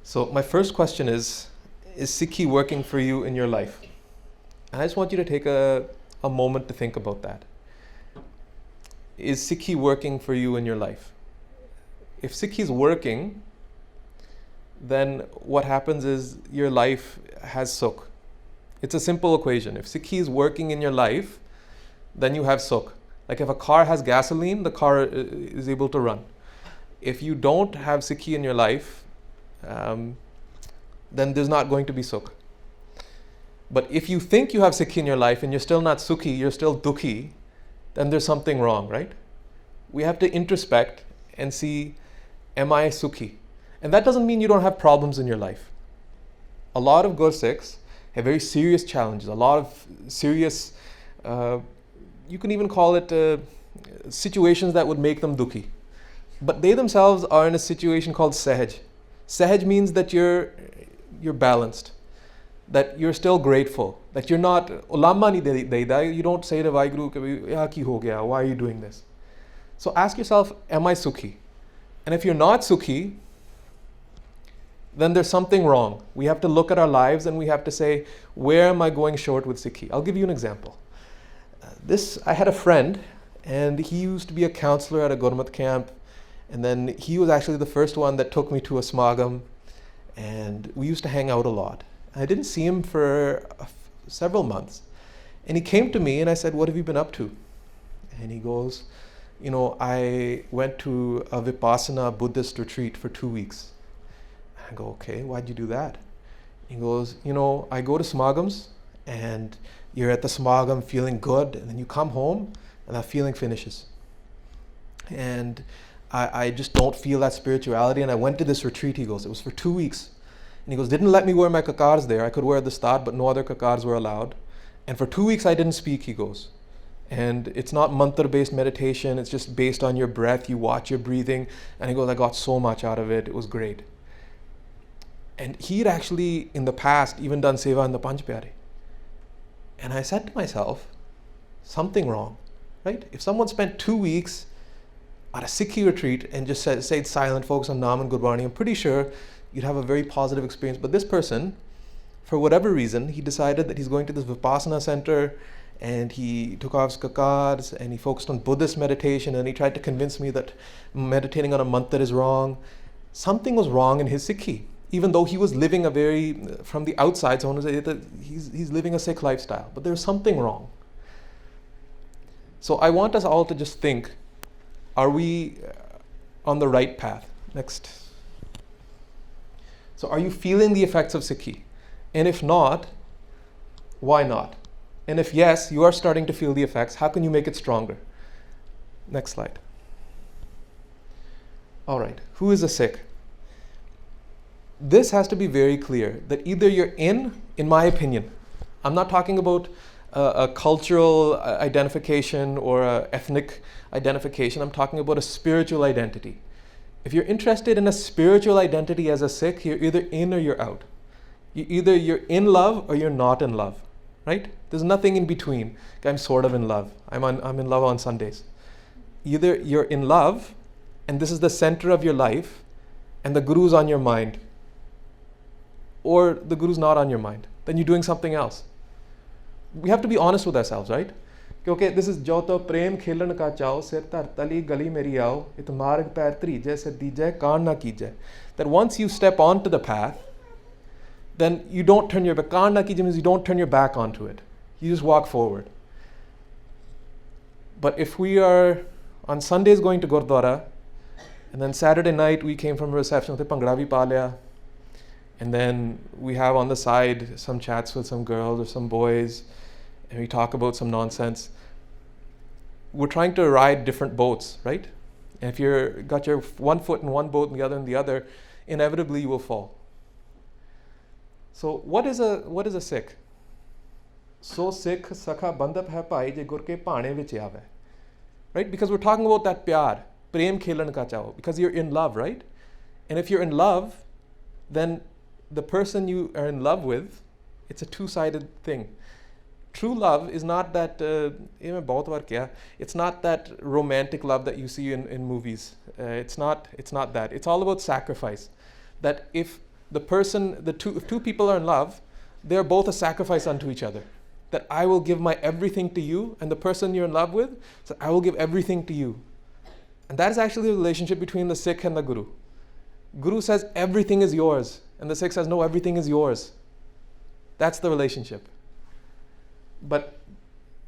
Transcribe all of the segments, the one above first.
So my first question is Sikhi working for you in your life? And I just want you to take a moment to think about that. Is Sikhi working for you in your life? If Sikhi is working, then what happens is your life has Sukh. It's a simple equation. If Sikhi is working in your life, then you have Sukh. Like if a car has gasoline, the car is able to run. If you don't have Sikhi in your life, then there's not going to be Sukh. But if you think you have Sikhi in your life and you're still not Sukhi, you're still Dukhi, then there's something wrong, right? We have to introspect and see, am I Sukhi? And that doesn't mean you don't have problems in your life. A lot of Gursikhs have very serious challenges, a lot of serious, you can even call it situations that would make them Dukhi. But they themselves are in a situation called Sahaj. Sahaj means that you're balanced, that you're still grateful, that you're not ulama nahi deida, you don't say to Vaheguru, ya ki ho gaya, why are you doing this? So ask yourself, am I Sukhi? And if you're not Sukhi, then there's something wrong. We have to look at our lives and we have to say, where am I going short with Sikhi? I'll give you an example. I had a friend, and he used to be a counselor at a Gurmat camp, and then he was actually the first one that took me to a smagam, and we used to hang out a lot. I didn't see him for several months, and he came to me and I said, what have you been up to? And he goes, I went to a Vipassana Buddhist retreat for 2 weeks. I go, okay, why'd you do that? He goes, I go to smagams and you're at the smagam feeling good, and then you come home and that feeling finishes. And I just don't feel that spirituality, and I went to this retreat, he goes, it was for 2 weeks. And he goes, didn't let me wear my kakars there. I could wear the start, but no other kakars were allowed. And for 2 weeks I didn't speak, he goes. And it's not mantra-based meditation, it's just based on your breath, you watch your breathing. And he goes, I got so much out of it, it was great. And he had actually, in the past, even done seva in the Panch Pyare. And I said to myself, something wrong, right? If someone spent 2 weeks at a Sikhi retreat and just stayed silent, focused on Naam and Gurbani, I'm pretty sure you'd have a very positive experience. But this person, for whatever reason, he decided that he's going to this Vipassana center, and he took off his kakars and he focused on Buddhist meditation, and he tried to convince me that meditating on a mantra is wrong. Something was wrong in his Sikhi. Even though he was living from the outside, someone would say that he's living a Sikh lifestyle, but there's something wrong. So I want us all to just think, are we on the right path? Next. So are you feeling the effects of Sikhi? And if not, why not? And if yes, you are starting to feel the effects, how can you make it stronger? Next slide. All right, who is a Sikh? This has to be very clear, that either you're in my opinion, I'm not talking about a cultural identification or an ethnic identification, I'm talking about a spiritual identity. If you're interested in a spiritual identity as a Sikh, you're either in or you're out. Either you're in love or you're not in love, right? There's nothing in between. I'm sort of in love. I'm in love on Sundays. Either you're in love and this is the center of your life and the Guru's on your mind, or the Guru's not on your mind, then you're doing something else. We have to be honest with ourselves, right? Okay, this is jo to prem khelan ka chao, sir tar tali gali meri aao, it marg pair trijay se dijay kaan na kijay. That once you step onto the path, then you don't turn your back. Kaan na kijay means you don't turn your back onto it. You just walk forward. But if we are on Sundays going to Gurdwara, and then Saturday night we came from a reception, te bhangra vi pa liya, and then we have on the side some chats with some girls or some boys, and we talk about some nonsense. We're trying to ride different boats, right? And if you've got your one foot in one boat and the other in the other, inevitably you will fall. So what is a Sikh? So Sikh sakha bandap hai bhai je gur ke paane vich aave. Right? Because we're talking about that pyar, prem khelan ka chao, because you're in love, right? And if you're in love, then the person you are in love with, it's a two-sided thing. True love is not that, it's not that romantic love that you see in movies. It's not that. It's all about sacrifice. That if if two people are in love, they're both a sacrifice unto each other. That I will give my everything to you, and the person you're in love with, so I will give everything to you. And that is actually the relationship between the Sikh and the Guru. Guru says everything is yours, and the Sikh says no, everything is yours. That's the relationship. But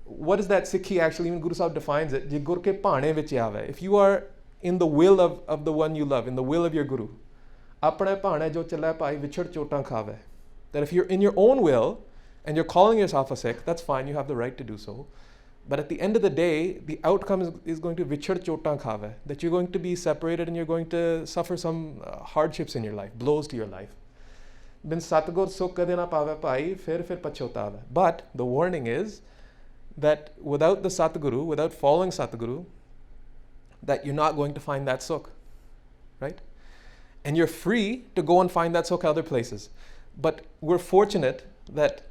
what does that Sikhi actually mean? Guru Sahib defines it. If you are in the will of the one you love, in the will of your Guru, that if you're in your own will and you're calling yourself a Sikh, that's fine, you have the right to do so. But at the end of the day, the outcome is going to vichar chotan khave, that you're going to be separated and you're going to suffer some hardships in your life, blows to your life. Bin satgur sukh kade na pave bhai, fir pachotave. But the warning is that without the Satguru, without following Satguru, that you're not going to find that sukh, right? And you're free to go and find that sukh other places. But we're fortunate that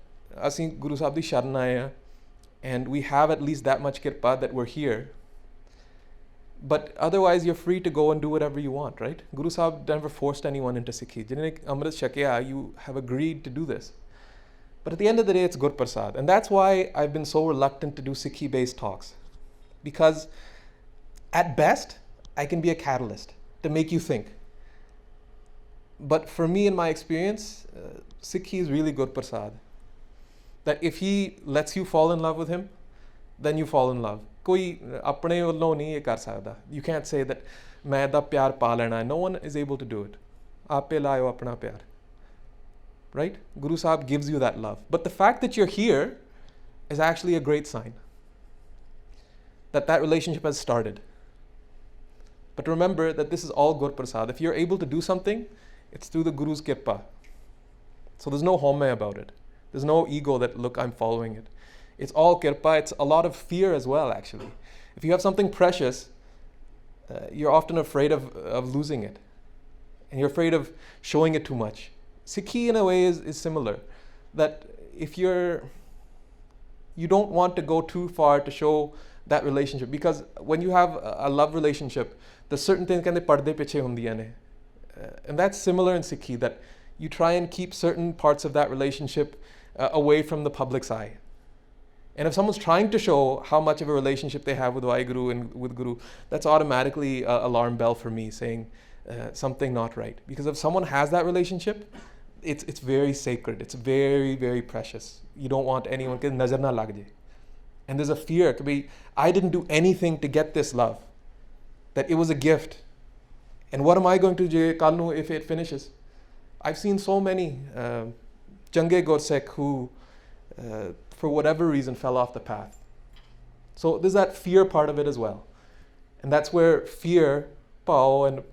ਅਸੀਂ Guru Sahib di sharan aaye hain, and we have at least that much kirpa that we're here. But otherwise, you're free to go and do whatever you want, right? Guru Sahib never forced anyone into Sikhi. Jinne Amrit Shakya, you have agreed to do this. But at the end of the day, it's Gur Prasad. And that's why I've been so reluctant to do Sikhi-based talks. Because at best, I can be a catalyst to make you think. But for me, in my experience, Sikhi is really Gur Prasad. That if he lets you fall in love with him, then you fall in love. Koi apne wallo nahi ye kar sakda. You can't say that main da pyar pa lena hai. No one is able to do it. Aape laayo apna pyar. Right? Guru Sahib gives you that love. But the fact that you're here is actually a great sign that that relationship has started. But remember that this is all Gur Prasad. If you're able to do something, it's through the Guru's kirpa. So there's no home about it. There's no ego that, look, I'm following it. It's all kirpa. It's a lot of fear as well, actually. If you have something precious, you're often afraid of losing it. And you're afraid of showing it too much. Sikhi, in a way, is similar. That if you don't want to go too far to show that relationship. Because when you have a love relationship, there's certain things kehande parde piche hundiyan ne. And that's similar in Sikhi, that you try and keep certain parts of that relationship away from the public's eye. And if someone's trying to show how much of a relationship they have with Vaheguru and with Guru, that's automatically an alarm bell for me, saying something not right. Because if someone has that relationship, it's very sacred. It's very, very precious. You don't want anyone ke nazar na lag jaye. And there's a fear, I didn't do anything to get this love. That it was a gift. And what am I going to do kalnu if it finishes? I've seen so many Change Gursik who, for whatever reason, fell off the path. So there's that fear part of it as well. And that's where fear, Pao and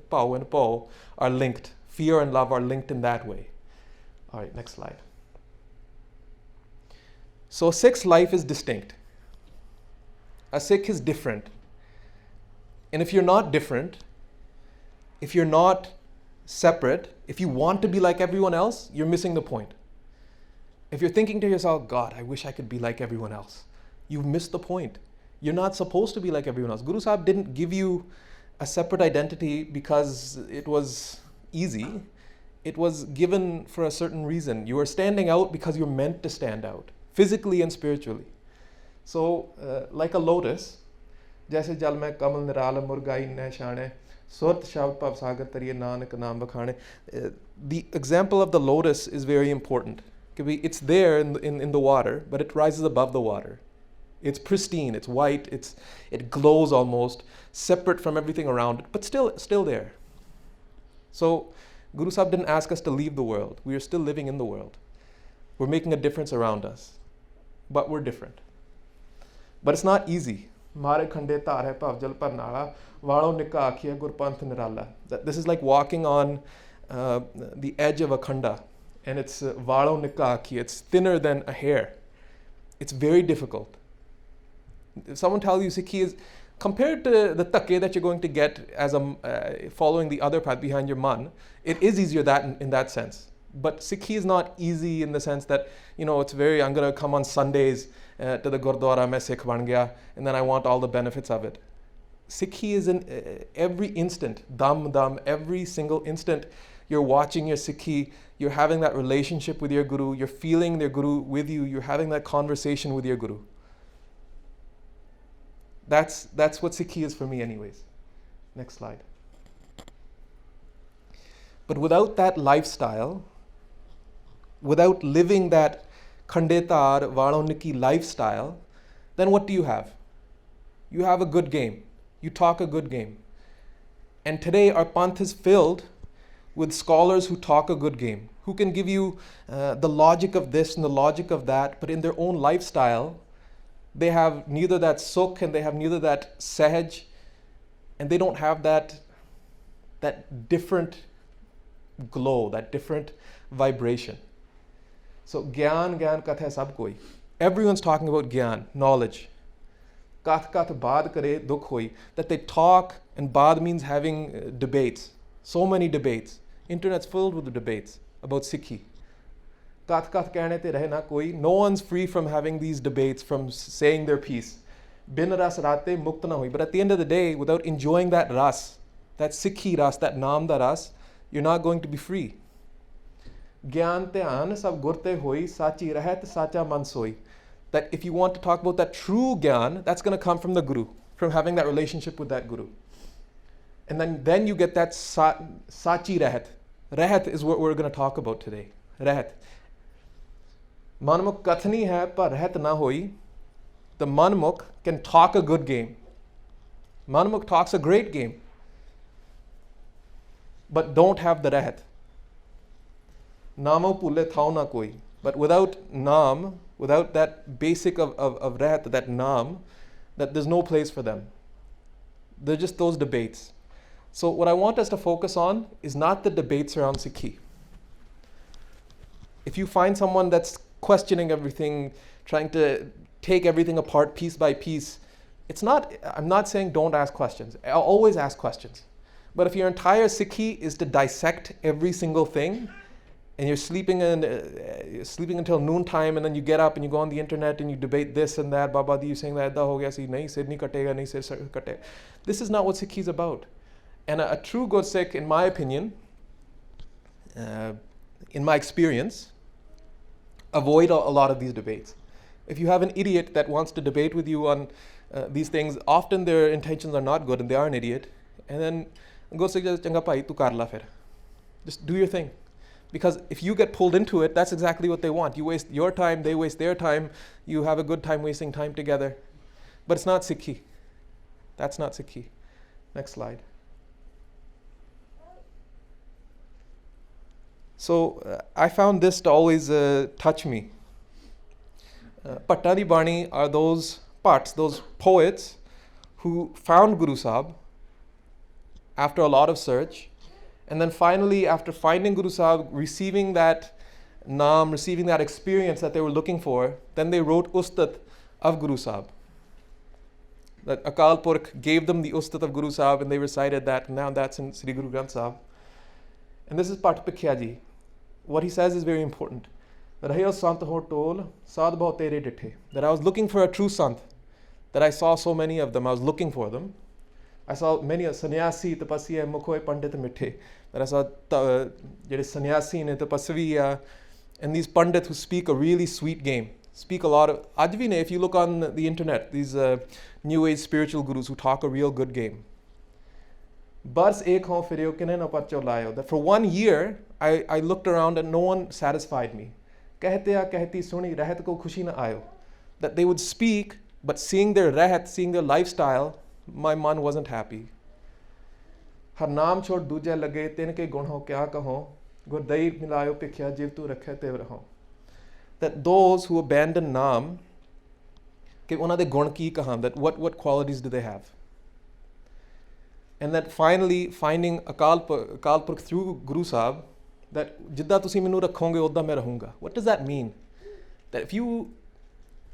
Po are linked. Fear and love are linked in that way. All right, next slide. So a Sikh's life is distinct. A Sikh is different. And if you're not different, if you're not separate, if you want to be like everyone else, you're missing the point. If you're thinking to yourself, God, I wish I could be like everyone else, you've missed the point. You're not supposed to be like everyone else. Guru Sahib didn't give you a separate identity because it was easy. It was given for a certain reason. You are standing out because you're meant to stand out, physically and spiritually. So, like a lotus, जैसे जल में कमल निराल मुर्गाई न शाने सुरत शब्द पव सागर तरिए नानक नाम बखाने. The example of the lotus is very important. It's there in the water, but it rises above the water. It's pristine, it's white, it glows almost, separate from everything around it, but still there. So Guru Sahib didn't ask us to leave the world. We are still living in the world. We're making a difference around us, but we're different. But it's not easy. This is like walking on the edge of a khanda, and it's valo nikka akhi. It's thinner than a hair. It's very difficult. If someone tells you Sikhi is, compared to the takke that you're going to get as following the other path behind your man, it is easier in that sense. But Sikhi is not easy in the sense that, it's I'm going to come on Sundays to the Gurdwara, main Sikh ban gaya, and then I want all the benefits of it. Sikhi is in every instant, every single instant, you're watching your Sikhi, you're having that relationship with your Guru, you're feeling their Guru with you, you're having that conversation with your Guru. That's what Sikhi is for me anyways. Next slide. But without that lifestyle, without living that Khandetar Valoniki lifestyle, then what do you have? You have a good game. You talk a good game. And today our Panth is filled with scholars who talk a good game, who can give you the logic of this and the logic of that, but in their own lifestyle, they have neither that Sukh and they have neither that Sahaj, and they don't have that different glow, that different vibration. So Gyan Katha Sab Koi. Everyone's talking about Gyan, knowledge. Kath baad kare dukh hoi. That they talk, and baad means having debates. So many debates. Internet's filled with the debates about Sikhi. Kath kehne te rahe na koi. No one's free from having these debates, from saying their piece. Bin ras rate mukt na hoi. But at the end of the day, without enjoying that ras, that Sikhi ras, that naam da ras, you're not going to be free. Gyan dhyan sab gurte hoi, sachi rahat sacha man soi. That if you want to talk about that true Gyan, that's going to come from the Guru, from having that relationship with that Guru. And then you get that sachi rahat. Rahat is what we're going to talk about today. Rahat. Manmukh kathni hai, par rahat na hoi. The Manmukh can talk a good game. Manmukh talks a great game, but don't have the rahat. Namo pule thao na koi. But without naam, without that basic of rahat, that naam, that there's no place for them. They're just those debates. So what I want us to focus on is not the debates around Sikhi. If you find someone that's questioning everything, trying to take everything apart piece by piece, I'm not saying don't ask questions. I'll always ask questions. But if your entire Sikhi is to dissect every single thing, and you're sleeping until noontime, and then you get up and you go on the internet and you debate this and that, Baba Di, you saying that, ho gaya si, nahi, sir nahi katega, nahi, sir kate. This is not what Sikhi is about. And a true good Sikh, in my opinion, in my experience, avoid a lot of these debates. If you have an idiot that wants to debate with you on these things, often their intentions are not good and they are an idiot. And then go Sikh, changa bhai, tu kar la fir. Just do your thing. Because if you get pulled into it, that's exactly what they want. You waste your time, they waste their time, you have a good time wasting time together. But it's not Sikhi. That's not Sikhi. Next slide. So I found this to always touch me. Patta di Bani are those poets who found Guru Sahib after a lot of search. And then finally, after finding Guru Sahib, receiving that naam, receiving that experience that they were looking for, then they wrote Ustat of Guru Sahib. That Akal Purkh gave them the Ustat of Guru Sahib, and they recited that, and now that's in Sri Guru Granth Sahib. And this is Pat Pikhya ji. What he says is very important. That I was looking for a true Sant, that I saw so many of them, I was looking for them. I saw many sannyasi, tapasya, mukhoy, pandit, mithe. That I saw sannyasi and tapasvi, and these pandit who speak a really sweet game, speak a lot of. Ajvine, if you look on the internet, these new age spiritual gurus who talk a real good game. Bars ek ho firyo kine na parcho layo. That for 1 year, I looked around and no one satisfied me. Kehte ya kehti suni rahat ko khushi na ayo. That they would speak, but seeing their rahat, seeing their lifestyle, my man wasn't happy. Har naam chhod duje lage, tinke gun ho kya kaho, gurdai milayo pikhya jiv tu rakhe te raho. That those who abandon naam, ke una de gun ki kaham, that what qualities do they have? And that finally finding Akal Purkh through Guru Sahib, that jidda tusi minu rakhonge odda main rahunga. What does that mean? That if you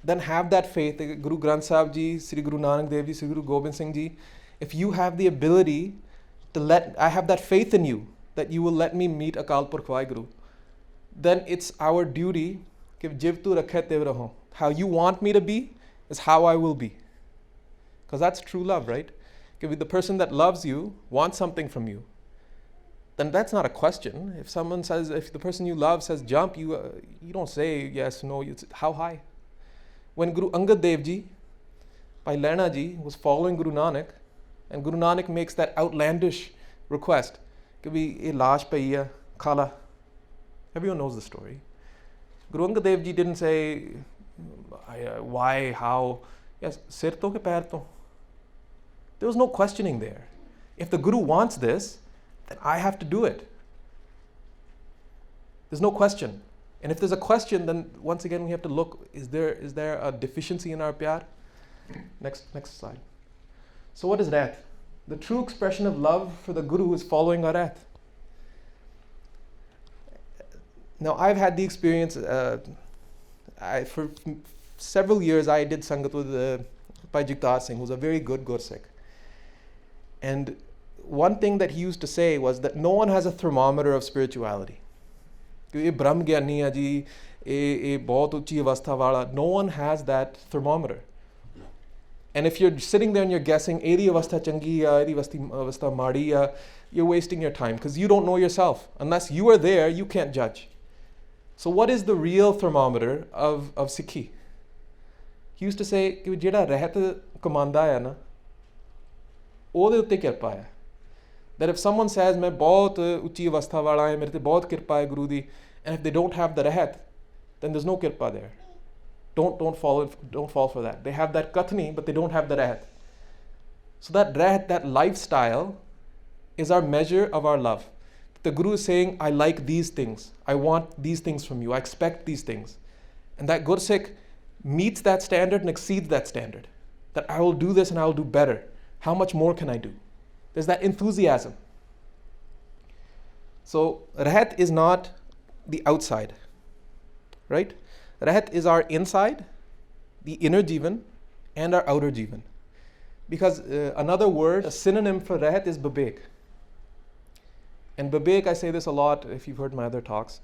then have that faith, Guru Granth Sahib Ji, Sri Guru Nanak Dev Ji, Sri Guru Gobind Singh Ji, if you have the ability to I have that faith in you, that you will let me meet Akal Purkh Vaheguru, then it's our duty, कि जिव तू रखे तेव रहो. How you want me to be is how I will be. Because that's true love, right? The person that loves you wants something from you. then that's not a question. If someone says, if the person you love says jump, you don't say yes, no, it's how high. When Guru Angad Dev Ji, Bhai Lehna Ji, was following Guru Nanak, and Guru Nanak makes that outlandish request, कि भी ये लाश पई है, khala. Everyone knows the story. Guru Angad Dev Ji didn't say why, how. Yes, sir to ke pair to. There was no questioning there. If the Guru wants this, then I have to do it. There's no question. And if there's a question, then once again we have to look, is there a deficiency in our pyar? Next slide. So what is Rat? The true expression of love for the Guru is following our Rat. Now I've had the experience, for several years I did Sangat with Bhai Jagtar Singh, who's a very good Gursikh. And one thing that he used to say was that no one has a thermometer of spirituality. No one has that thermometer. And if you're sitting there and you're guessing, edi avastha changi ya, edi avastha madi ya, you're wasting your time because you don't know yourself. Unless you are there, you can't judge. So what is the real thermometer of Sikhi? He used to say, कि जेड़ा रहत कमांदा है ना, ओदे उत्ते किरपा है. That if someone says, मैं बहुत ऊंची अवस्था वाला है, मेरे ते बहुत किरपा है गुरु दी, and if they don't have the rahat, then there's no kirpa there. Don't fall for that. They have that kathni, but they don't have the rahat. So that rahat, that lifestyle, is our measure of our love. The Guru is saying, I like these things. I want these things from you. I expect these things. And that Gursikh meets that standard and exceeds that standard. That I will do this and I will do better. How much more can I do? There's that enthusiasm. So rahat is not the outside, right? Rahat is our inside, the inner jivan, and our outer jivan. Because another word, a synonym for rahat is babek. And babek, I say this a lot if you've heard my other talks,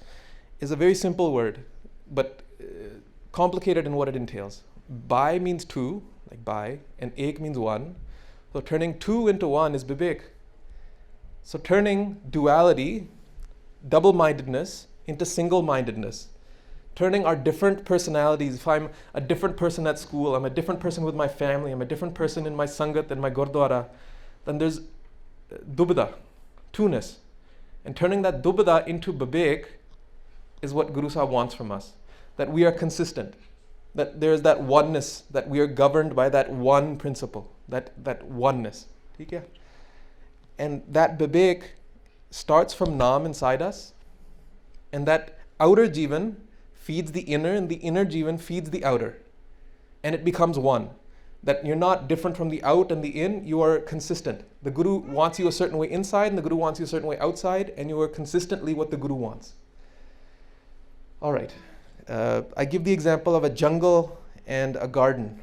is a very simple word, but complicated in what it entails. Bhai means two, like Bhai, and ek means one. So turning two into one is babek. So turning duality, double-mindedness, into single-mindedness. Turning our different personalities. If I'm a different person at school, I'm a different person with my family, I'm a different person in my sangat and my gurdwara, then there's dubda, two-ness. And turning that dubda into babek is what Guru Sahib wants from us. That we are consistent. That there is that oneness, that we are governed by that one principle, that oneness. Okay? And that babek starts from Naam inside us, and that outer jivan feeds the inner, and the inner jivan feeds the outer. And it becomes one. That you're not different from the out and the in, you are consistent. The Guru wants you a certain way inside, and the Guru wants you a certain way outside, and you are consistently what the Guru wants. All right. I give the example of a jungle and a garden.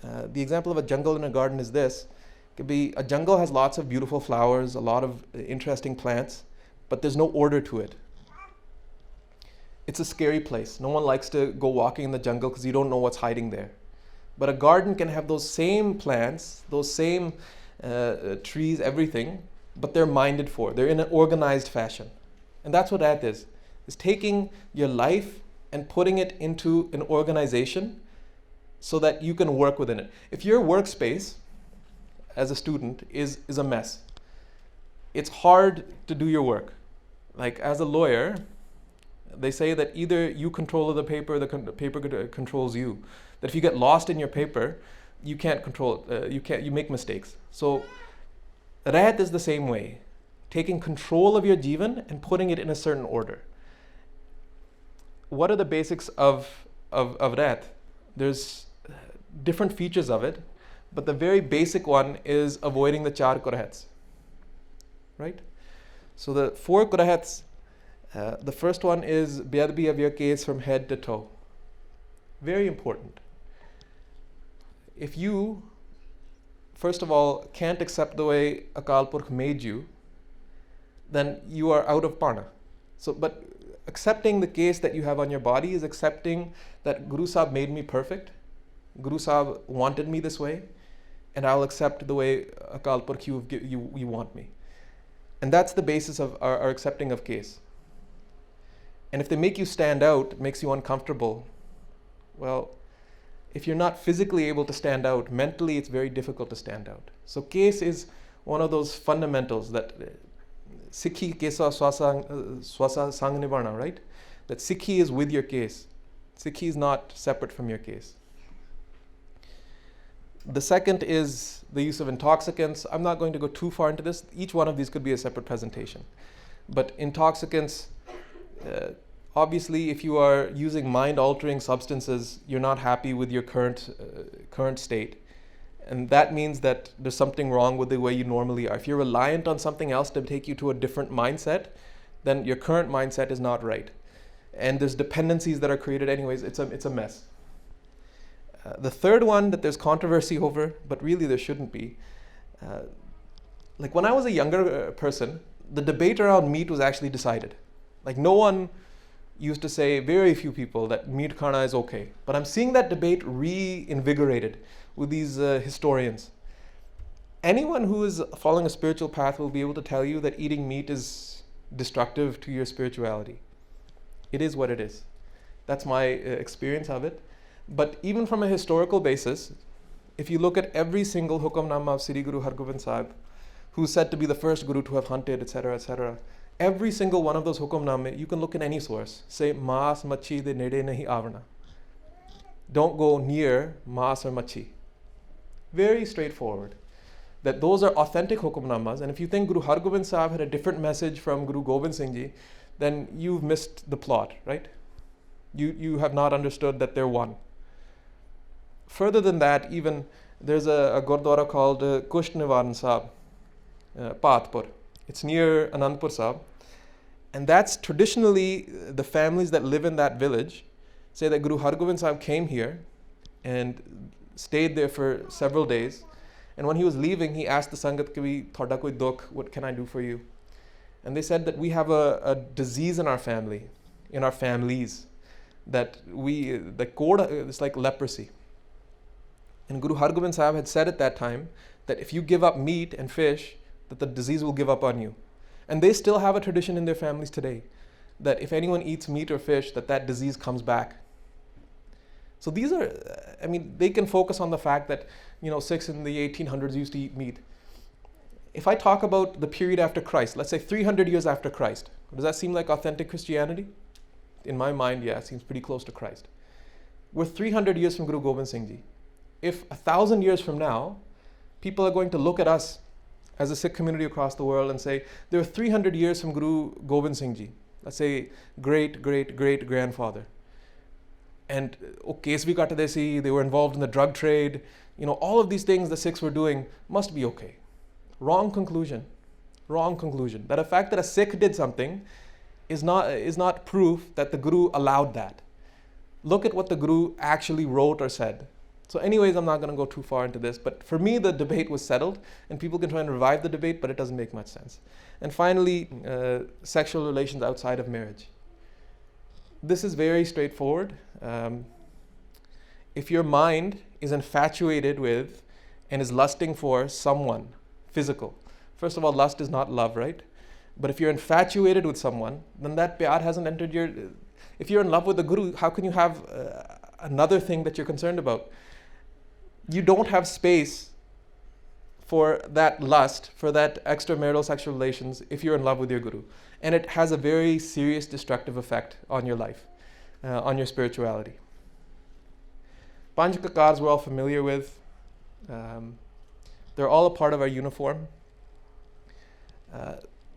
The example of a jungle and a garden is this. Could be a jungle has lots of beautiful flowers, a lot of interesting plants, but there's no order to it. It's a scary place. No one likes to go walking in the jungle because you don't know what's hiding there. But a garden can have those same plants, those same trees, everything, but they're minded for. They're in an organized fashion. And that's what that is taking your life and putting it into an organization so that you can work within it. If your workspace as a student is a mess, it's hard to do your work. Like as a lawyer, they say that either you control the paper, or the paper controls you. That if you get lost in your paper, you can't control it. You make mistakes. So rahat is the same way. Taking control of your jivan and putting it in a certain order. What are the basics of rahat? There's different features of it, but the very basic one is avoiding the 4 kurahats. Right? So the 4 kurahats, the first one is beadbi of your case from head to toe. Very important. If you, first of all, can't accept the way Akal Purkh made you, then you are out of parna. So, but accepting the case that you have on your body is accepting that Guru Sahib made me perfect. Guru Sahib wanted me this way, and I'll accept the way Akal Purkh you want me. And that's the basis of our accepting of case. And if they make you stand out, it makes you uncomfortable, well, if you're not physically able to stand out, mentally it's very difficult to stand out. So case is one of those fundamentals that Sikhi kesa swasa sang nibana, right? That Sikhi is with your case. Sikhi is not separate from your case. The second is the use of intoxicants. I'm not going to go too far into this. Each one of these could be a separate presentation. But intoxicants, obviously, if you are using mind-altering substances, you're not happy with your current state. And that means that there's something wrong with the way you normally are. If you're reliant on something else to take you to a different mindset, then your current mindset is not right. And there's dependencies that are created anyways. It's a mess. The third one that there's controversy over, but really there shouldn't be. Like when I was a younger person, the debate around meat was actually decided. Like no one used to say, very few people, that meat khana is okay. But I'm seeing that debate reinvigorated with these historians. Anyone who is following a spiritual path will be able to tell you that eating meat is destructive to your spirituality. It is what it is. That's my experience of it. But even from a historical basis, if you look at every single Hukamnama of Sri Guru Hargobind Sahib, who's said to be the first Guru to have hunted, etc., etc., every single one of those Hukamname, you can look in any source. Say, Maas Machi de Nede Nahi Avana. Don't go near Maas or Machi. Very straightforward. That those are authentic Hukamnamas. And if you think Guru Hargobind Sahib had a different message from Guru Gobind Singh Ji, then you've missed the plot, right? You have not understood that they're one. Further than that, even there's a Gurdwara called Kusht Nivaran Sahib, Patpur. It's near Anandpur Sahib. And that's traditionally the families that live in that village say that Guru Hargobind Sahib came here and stayed there for several days. And when he was leaving, he asked the Sangat, Thoda koi dukh, what can I do for you? And they said that we have a disease in our family, in our families, that the Cora is like leprosy. And Guru Hargobind Sahib had said at that time that if you give up meat and fish, that the disease will give up on you. And they still have a tradition in their families today that if anyone eats meat or fish, that disease comes back. So these are, they can focus on the fact that, Sikhs in the 1800s used to eat meat. If I talk about the period after Christ, let's say 300 years after Christ, does that seem like authentic Christianity? In my mind, yeah, it seems pretty close to Christ. We're 300 years from Guru Gobind Singh Ji. If 1,000 years from now, people are going to look at us as a Sikh community across the world and say, there were 300 years from Guru Gobind Singh Ji, let's say great-great-great-grandfather. And they were involved in the drug trade, all of these things the Sikhs were doing must be okay. Wrong conclusion. That the fact that a Sikh did something is not proof that the Guru allowed that. Look at what the Guru actually wrote or said. So anyways, I'm not going to go too far into this, but for me the debate was settled, and people can try and revive the debate, but it doesn't make much sense. And finally, sexual relations outside of marriage. This is very straightforward. If your mind is infatuated with and is lusting for someone, physical. First of all, lust is not love, right? But if you're infatuated with someone, then that pyar hasn't entered your... If you're in love with the Guru, how can you have another thing that you're concerned about? You don't have space for that lust, for that extramarital sexual relations if you're in love with your Guru. And it has a very serious destructive effect on your life, on your spirituality. Panch Kakars we're all familiar with. They're all a part of our uniform.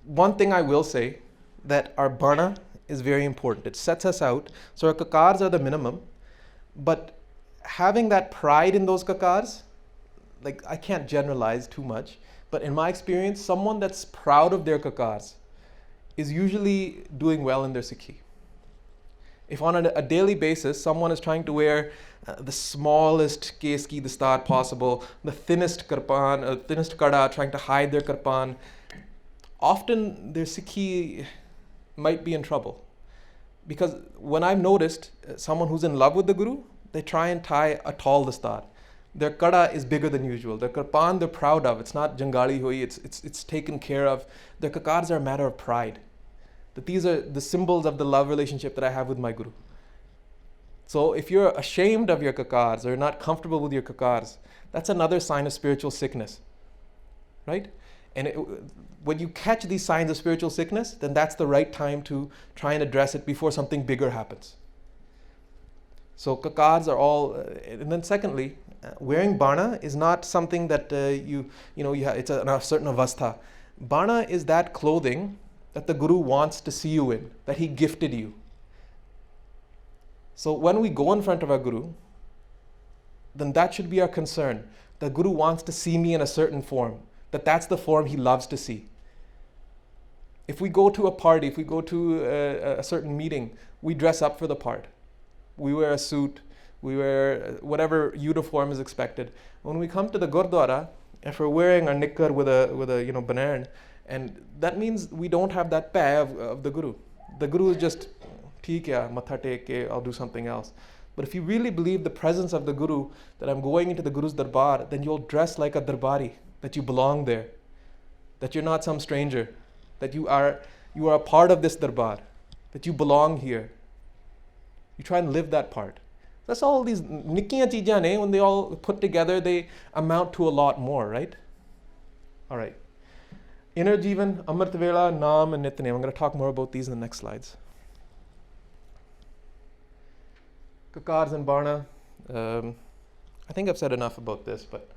One thing I will say, that our Barna is very important. It sets us out. So our Kakars are the minimum, but having that pride in those Kakars, like I can't generalize too much, but in my experience, someone that's proud of their Kakars is usually doing well in their Sikhi. If on a daily basis, someone is trying to wear the smallest case ki dastar possible, the thinnest karpan, thinnest kada, trying to hide their karpan, often their Sikhi might be in trouble. Because when I've noticed someone who's in love with the Guru, they try and tie a tall dastar. Their kada is bigger than usual. Their kirpan they're proud of. It's not jangali hui, it's taken care of. Their kakars are a matter of pride. That these are the symbols of the love relationship that I have with my guru. So if you're ashamed of your kakars or you're not comfortable with your kakars, that's another sign of spiritual sickness, right? And when you catch these signs of spiritual sickness, then that's the right time to try and address it before something bigger happens. So kakars are all, and then secondly, wearing Barna is not something that it's a certain avastha. Barna is that clothing that the Guru wants to see you in, that he gifted you. So when we go in front of our Guru, then that should be our concern. The Guru wants to see me in a certain form, that's the form he loves to see. If we go to a party, if we go to a certain meeting, we dress up for the part. We wear a suit, we wear whatever uniform is expected. When we come to the Gurdwara, if we're wearing our nikkar with a banan, and that means we don't have that pay of the Guru. The Guru is just, theek hai, matha tek ke, I'll do something else. But if you really believe the presence of the Guru, that I'm going into the Guru's darbar, then you'll dress like a darbari, that you belong there, that you're not some stranger, that you are a part of this darbar, that you belong here. You try and live that part. That's all these nikkiyan cheejan ne, when they all put together, they amount to a lot more, right? All right. Inner Jivan, Amrit Vela, Naam, and Nityanem. I'm going to talk more about these in the next slides. Kakars and Barna. I think I've said enough about this, but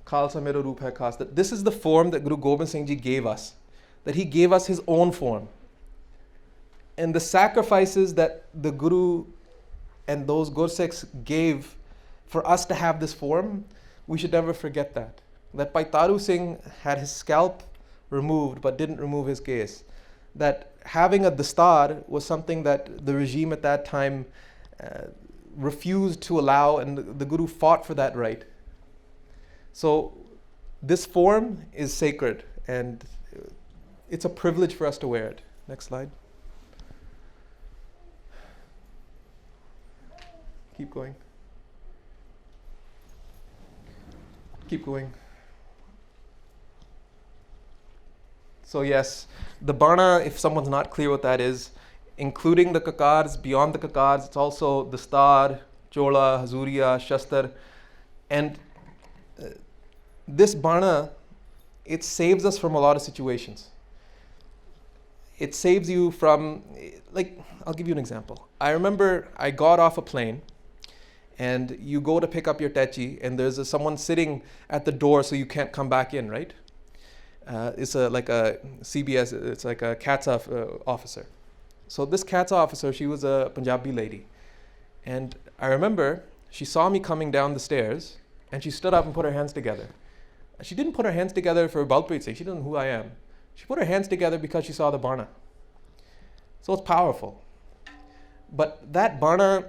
Khalsa Mera Roop Hai Khas, that this is the form that Guru Gobind Singh Ji gave us, that he gave us his own form. And the sacrifices that the Guru and those Gursikhs gave for us to have this form, we should never forget that. That Paitaru Singh had his scalp removed but didn't remove his case. That having a dastar was something that the regime at that time refused to allow, and the Guru fought for that right. So this form is sacred and it's a privilege for us to wear it. Next slide. Keep going. Keep going. So yes, the Barna, if someone's not clear what that is, including the kakars, beyond the kakars, it's also the star, chola, hazuriya, shastar. And this Barna, it saves us from a lot of situations. It saves you from, like, I'll give you an example. I remember I got off a plane and you go to pick up your techi and there's someone sitting at the door so you can't come back in, right? It's like a CBS, it's like a CATSA officer. So this CATSA officer, she was a Punjabi lady. And I remember she saw me coming down the stairs and she stood up and put her hands together. She didn't put her hands together for Balpreet Singh, she didn't know who I am. She put her hands together because she saw the Barna. So it's powerful. But that Barna,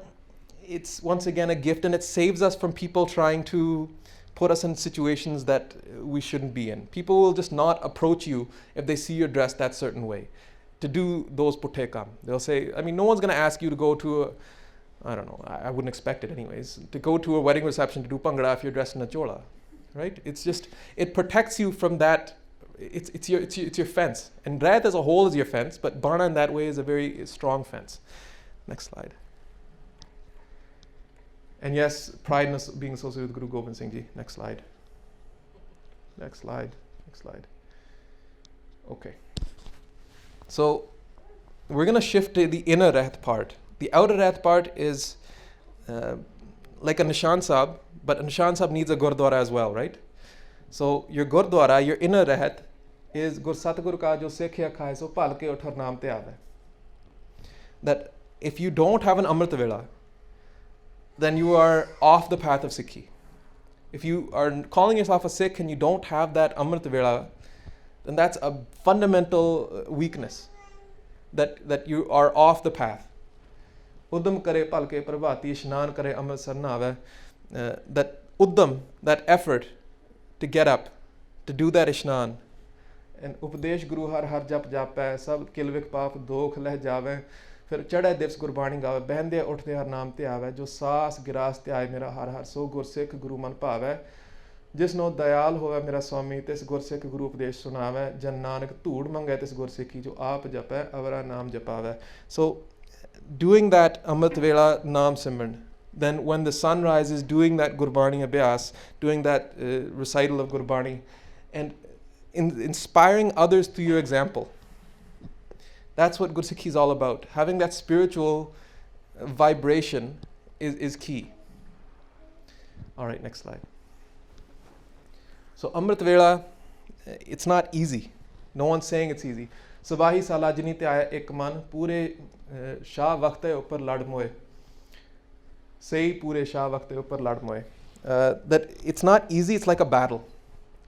it's once again a gift, and it saves us from people trying to put us in situations that we shouldn't be in. People will just not approach you if they see you're dressed that certain way. To do those putekam. They'll say, I mean, no one's going to ask you to go to a, I don't know, I wouldn't expect it anyways, to go to a wedding reception to do pangra if you're dressed in a chola, right? It's just, it protects you from that. It's your fence. And Raat as a whole is your fence, but Barna in that way is a very strong fence. Next slide. And yes, pride in being associated with Guru Gobind Singh Ji. Next slide. Next slide. Next slide. Okay. So we're going to shift to the inner Raat part. The outer Raat part is like a Nishan Sahib, but a Nishan Sahib needs a Gurdwara as well, right? So your Gurdwara, your inner Raat, is Gur Satguru ka jo Sikhya khai so pal ke uthar naam te aave. That if you don't have an Amrit Vela, then you are off the path of Sikhi. If you are calling yourself a Sikh and you don't have that Amrit Vela, then that's a fundamental weakness, that you are off the path. Uddam kare palke prabhati ishnan kare amrit sar na aave. That uddam, that effort to get up, to do that ishnan. And Upadesh Guru har har jap jap hai, sab kilvik paap dokh leh jave. फिर चढ़े दिवस गुरबाणी गावे, बहंदे उठदे हर नाम ते आवे, जो सास grass ते आए मेरा हर हर, सो गुरसिख गुरु मन भावै, जिसनो दयाल होवे मेरा स्वामी, तिस गुरसिख गुरु उपदेश सुनावे, जन नानक धूड़ मंगे तिस गुरसिखी, जो आप जपै अवरा नाम जपावे. So doing that Amrit Vela Naam Simran, then when the sun rises, doing that Gurbani Abhyas, doing that recital of Gurbani, and inspiring others through your example. That's what Gursikhi is all about. Having that spiritual vibration is key. All right, next slide. So Amrit Vela, it's not easy. No one's saying it's easy. Sabahi salajini te aaya ek man, pure shah waqte upar lad moye. Say pure shah waqte upar lad moye. That it's not easy, it's like a battle.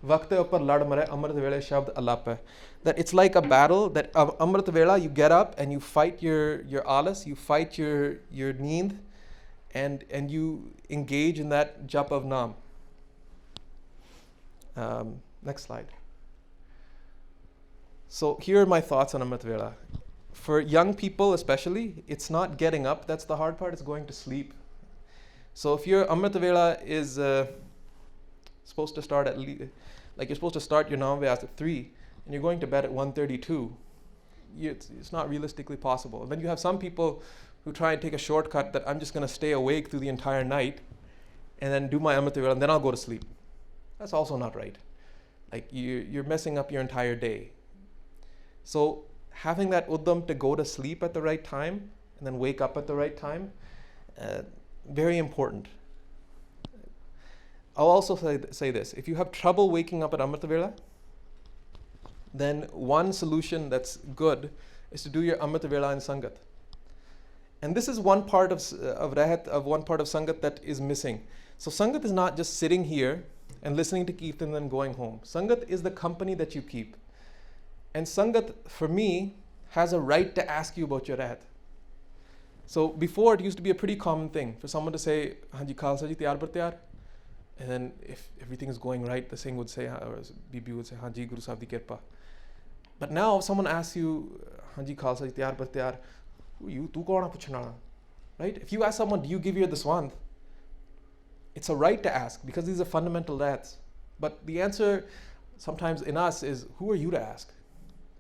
Waqte upar lad mare, Amrit Vela shabd alap. That it's like a battle, that Amrit Vela, you get up and you fight your alas, you fight your neend, and you engage in that jap of Naam. Next slide. So here are my thoughts on Amrit Vela. For young people especially, it's not getting up, that's the hard part, it's going to sleep. So if your Amrit Vela is supposed to start at least, like you're supposed to start your Naam Vyas at 3, and you're going to bed at 1:32, it's not realistically possible. And then you have some people who try and take a shortcut that I'm just going to stay awake through the entire night and then do my Amrit Vela and then I'll go to sleep. That's also not right. Like you're messing up your entire day. So having that uddam to go to sleep at the right time and then wake up at the right time, very important. I'll also say this. If you have trouble waking up at Amrit Vela, then one solution that's good is to do your Amrit Vela in Sangat. And this is one part of Rahat, of one part of Sangat that is missing. So Sangat is not just sitting here and listening to Kirtan and then going home. Sangat is the company that you keep. And Sangat, for me, has a right to ask you about your Rahat. So before, it used to be a pretty common thing for someone to say, Hanji Khalsa ji, tiyar par tiyar? And then if everything is going right, the Singh would say, or Bibi would say, Hanji Guru Sahib di kirpa. But now if someone asks you, Hanji Khalsa ji, tiyar par tiyar, who you? Tu kaun puchna? Right? If you ask someone, do you give your Daswant? It's a right to ask because these are fundamental rights. But the answer sometimes in us is, who are you to ask?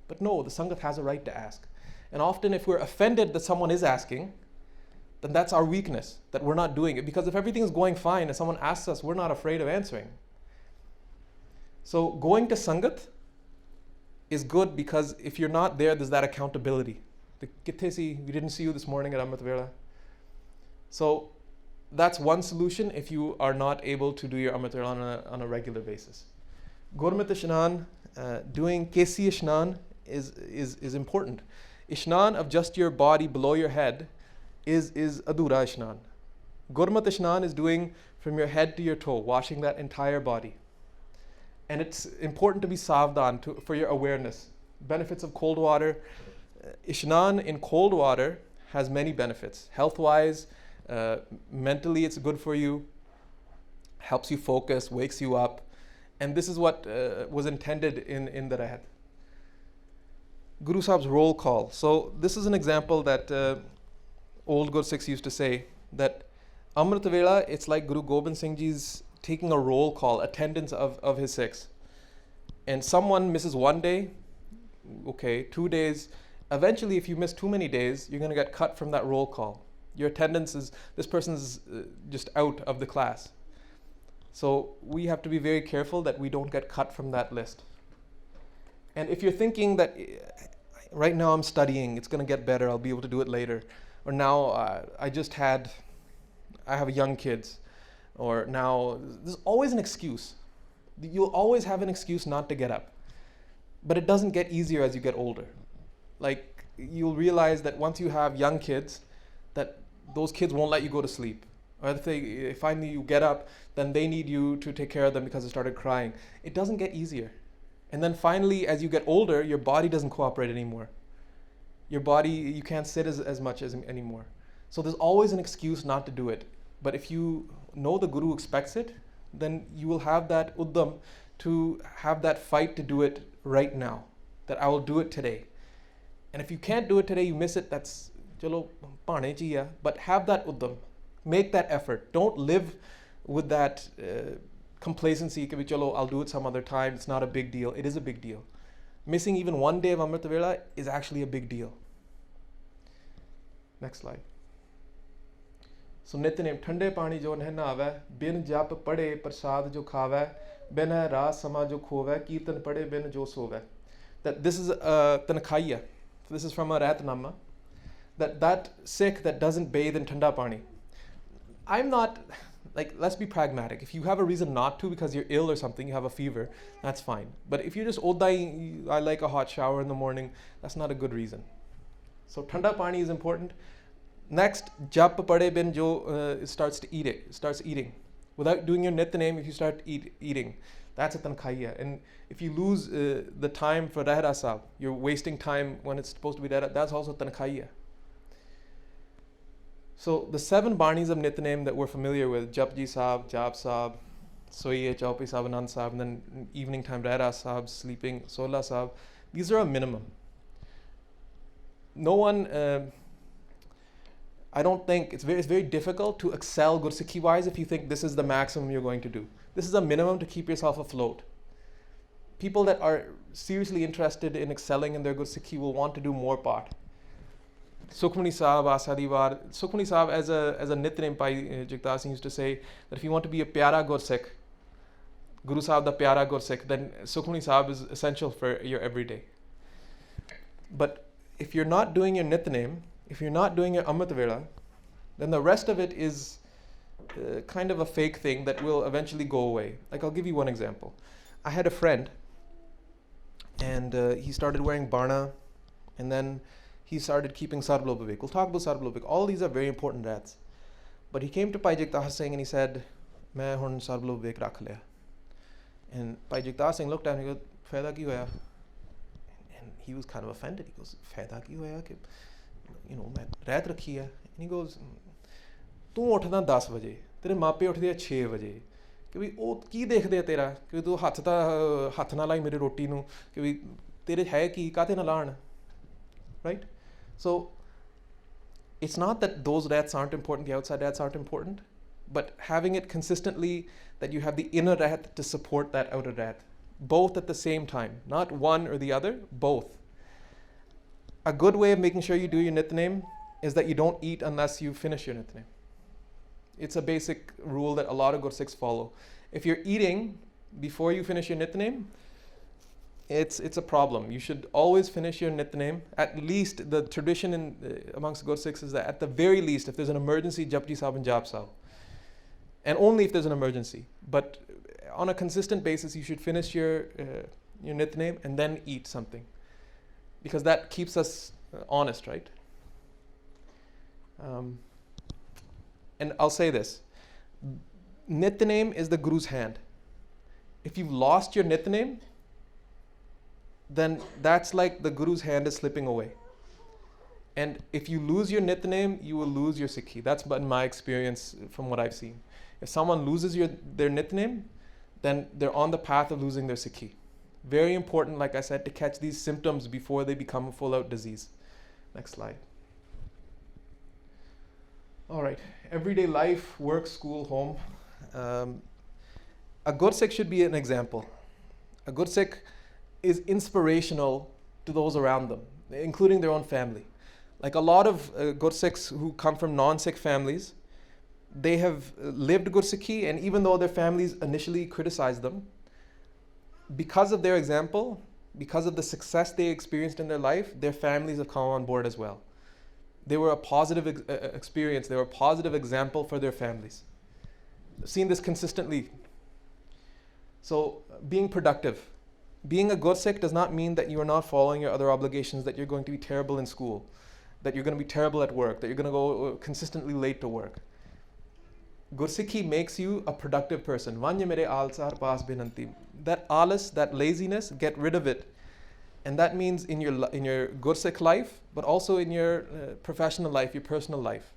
But no, the Sangat has a right to ask. And often if we're offended that someone is asking, then that's our weakness, that we're not doing it. Because if everything is going fine and someone asks us, we're not afraid of answering. So going to Sangat is good because if you're not there, there's that accountability. We didn't see you this morning at Amrit Vela. So that's one solution if you are not able to do your Amrit Vela on a regular basis. Gurmat Ishnan, doing Kesi Ishnan is important. Ishnan of just your body below your head is Adura Ishnan. Gurmat Ishnan is doing from your head to your toe, washing that entire body. And it's important to be savdan for your awareness. Benefits of cold water. Ishnan in cold water has many benefits. Health-wise, mentally it's good for you, helps you focus, wakes you up. And this is what was intended in the Rahat. Guru Sahib's roll call. So this is an example that old Gursikhs used to say, that Amrit Vela, it's like Guru Gobind Singh Ji's taking a roll call, attendance of his Sikhs. And someone misses one day, okay, 2 days. Eventually, if you miss too many days, you're going to get cut from that roll call. Your attendance is, this person's just out of the class. So we have to be very careful that we don't get cut from that list. And if you're thinking that right now I'm studying, it's going to get better, I'll be able to do it later. Or now I have young kids. Or now, there's always an excuse. You'll always have an excuse not to get up. But it doesn't get easier as you get older. Like, you'll realize that once you have young kids, that those kids won't let you go to sleep. Or if finally you get up, then they need you to take care of them because they started crying. It doesn't get easier. And then finally, as you get older, your body doesn't cooperate anymore. Your body, you can't sit as much anymore. So there's always an excuse not to do it. But if you know the Guru expects it, then you will have that uddam to have that fight to do it right now. That I will do it today. And if you can't do it today, you miss it, that's chalo paane chi hai, but have that uddam. Make that effort. Don't live with that complacency कि chalo I'll do it some other time. It's not a big deal. It is a big deal. Missing even one day of Amrita Vela is actually a big deal. Next slide. So नित्यनेम ठंडे पानी जो नहावे बिन जप पढ़े प्रसाद जो खावे बिन रास समा जो खोवे कीर्तन पढ़े बिन जो सोवे. That this is Tanakaiya. So this is from a Ratnama. That Sikh that doesn't bathe in thanda pani. I'm not, like, let's be pragmatic. If you have a reason not to because you're ill or something, you have a fever, that's fine. But if you're just oddai, I like a hot shower in the morning, that's not a good reason. So thanda pani is important. Next, jap pade bin jo starts eating. Without doing your nityanem, if you start eating, that's a tankhaiya. And if you lose the time for rehra sahab, you're wasting time when it's supposed to be rehra, that's also tankhaiya. So the 7 Barnis of Nityanem that we're familiar with, Japji Sahab, Jap Sahab, Soiye, Chaupi Sahab, Anand Sahab, and then evening time, Rehra Sahab, sleeping, Sola Sahab, these are a minimum. No one, I don't think, it's very difficult to excel Gursikhi wise if you think this is the maximum you're going to do. This is a minimum to keep yourself afloat. People that are seriously interested in excelling in their Gursikhi will want to do more part. Sukhmani Sahib, Asadiwar. Sukhmani Sahib, as a Nityanem Bhai Jagtar Singh used to say that if you want to be a Pyara Gursikh, Guru Sahib the Pyara Gursikh, then Sukhmani Sahib is essential for your everyday. But if you're not doing your Nityanem, if you're not doing your Amrit Vela, then the rest of it is kind of a fake thing that will eventually go away. Like, I'll give you one example. I had a friend, and he started wearing Barna, and then he started keeping Sarblobavik. We'll talk about Sarblobavik. All these are very important rats. But he came to Bhai Jagtar Singh and he said, "Main hun Sarblobavik rakh liya." And Bhai Jagtar Singh looked at him and he goes, "Faida ki hoya?" And he was kind of offended. He goes, "Faida ki hoya? Ki, you know, main rat rakhi hai." And he goes, "Tu uthda 10 baje, tere maape uthde 6 baje. कि भी ਉਹ ਕੀ ਦੇਖਦੇ ਆ ਤੇਰਾ ਕਿ ਤੂੰ ਹੱਥ ਨਾ ਲਾਈ ਮੇਰੀ ਰੋਟੀ ਨੂੰ ਕਿ ਵੀ ਤੇਰੇ ਹੈ ਕੀ ਕਾਤੇ ਨਾ ਲਾਣ." Right? So it's not that those rats aren't important, the outside rats aren't important, but having it consistently that you have the inner rat to support that outer rat, both at the same time, not one or the other, both. A good way of making sure you do your nityanem is that you don't eat unless you finish your nityanem. It's a basic rule that a lot of Gursikhs follow. If you're eating before you finish your nityanem, it's a problem. You should always finish your nityanem. At least the tradition amongst Gursikhs is that at the very least, if there's an emergency, Japji Sahib and Jap Sahib. And only if there's an emergency. But on a consistent basis, you should finish your nityanem and then eat something. Because that keeps us honest, right? And I'll say this. Nityanem is the Guru's hand. If you've lost your nityanem, then that's like the Guru's hand is slipping away. And if you lose your nityanem, you will lose your Sikhi. That's been my experience from what I've seen. If someone loses their nityanem, then they're on the path of losing their Sikhi. Very important, like I said, to catch these symptoms before they become a full-out disease. Next slide. All right, everyday life, work, school, home. A Gursikh should be an example. A Gursikh is inspirational to those around them, including their own family. Like a lot of Gursikhs who come from non-Sikh families, they have lived Gursikhi, and even though their families initially criticized them, because of their example, because of the success they experienced in their life, their families have come on board as well. They were a positive experience, they were a positive example for their families. I've seen this consistently. So being productive. Being a Gursikh does not mean that you are not following your other obligations, that you're going to be terrible in school, that you're going to be terrible at work, that you're going to go consistently late to work. Gursikhi makes you a productive person. Vanya mere alsar paas binanti. That alas, that laziness, get rid of it. And that means in your Gursikh life, but also in your professional life, your personal life.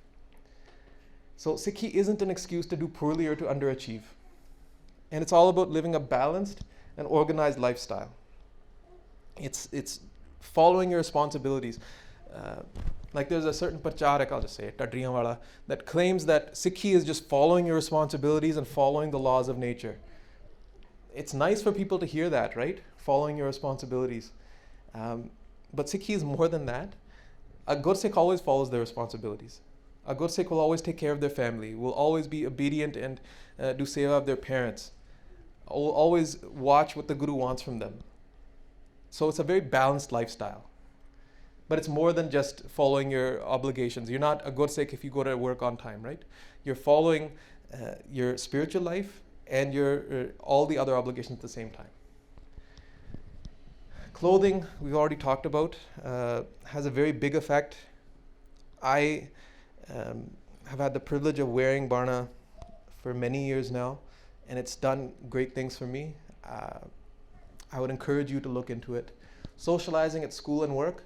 So Sikhi isn't an excuse to do poorly or to underachieve. And it's all about living a balanced and organized lifestyle. It's following your responsibilities. Uh, like there's a certain pracharak, I'll just say it, Tadriyan wala, that claims that Sikhi is just following your responsibilities and following the laws of nature. It's nice for people to hear that, right? Following your responsibilities. But Sikhi is more than that. A good Sikh always follows their responsibilities. A good Sikh will always take care of their family, will always be obedient and do seva of their parents, will always watch what the Guru wants from them. So it's a very balanced lifestyle. But it's more than just following your obligations. You're not a good Sikh if you go to work on time, right? You're following your spiritual life and your all the other obligations at the same time. Clothing, we've already talked about, has a very big effect. I have had the privilege of wearing Barna for many years now, and it's done great things for me. I would encourage you to look into it. Socializing at school and work.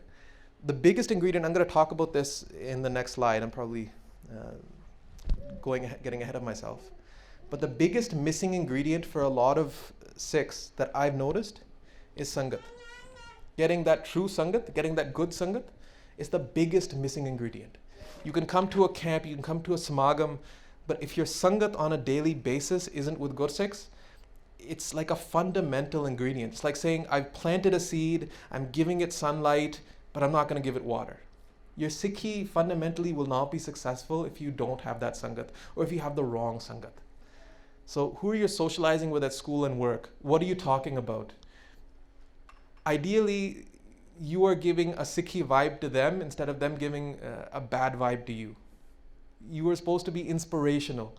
The biggest ingredient, I'm going to talk about this in the next slide. I'm probably getting ahead of myself. But the biggest missing ingredient for a lot of Sikhs that I've noticed is Sangat. Getting that true Sangat, getting that good Sangat is the biggest missing ingredient. You can come to a camp, you can come to a samagam, but if your Sangat on a daily basis isn't with good Sikhs, it's like a fundamental ingredient. It's like saying, I've planted a seed, I'm giving it sunlight, but I'm not going to give it water. Your Sikhi fundamentally will not be successful if you don't have that Sangat, or if you have the wrong Sangat. So who are you socializing with at school and work? What are you talking about? Ideally, you are giving a Sikhi vibe to them instead of them giving a bad vibe to you. You are supposed to be inspirational.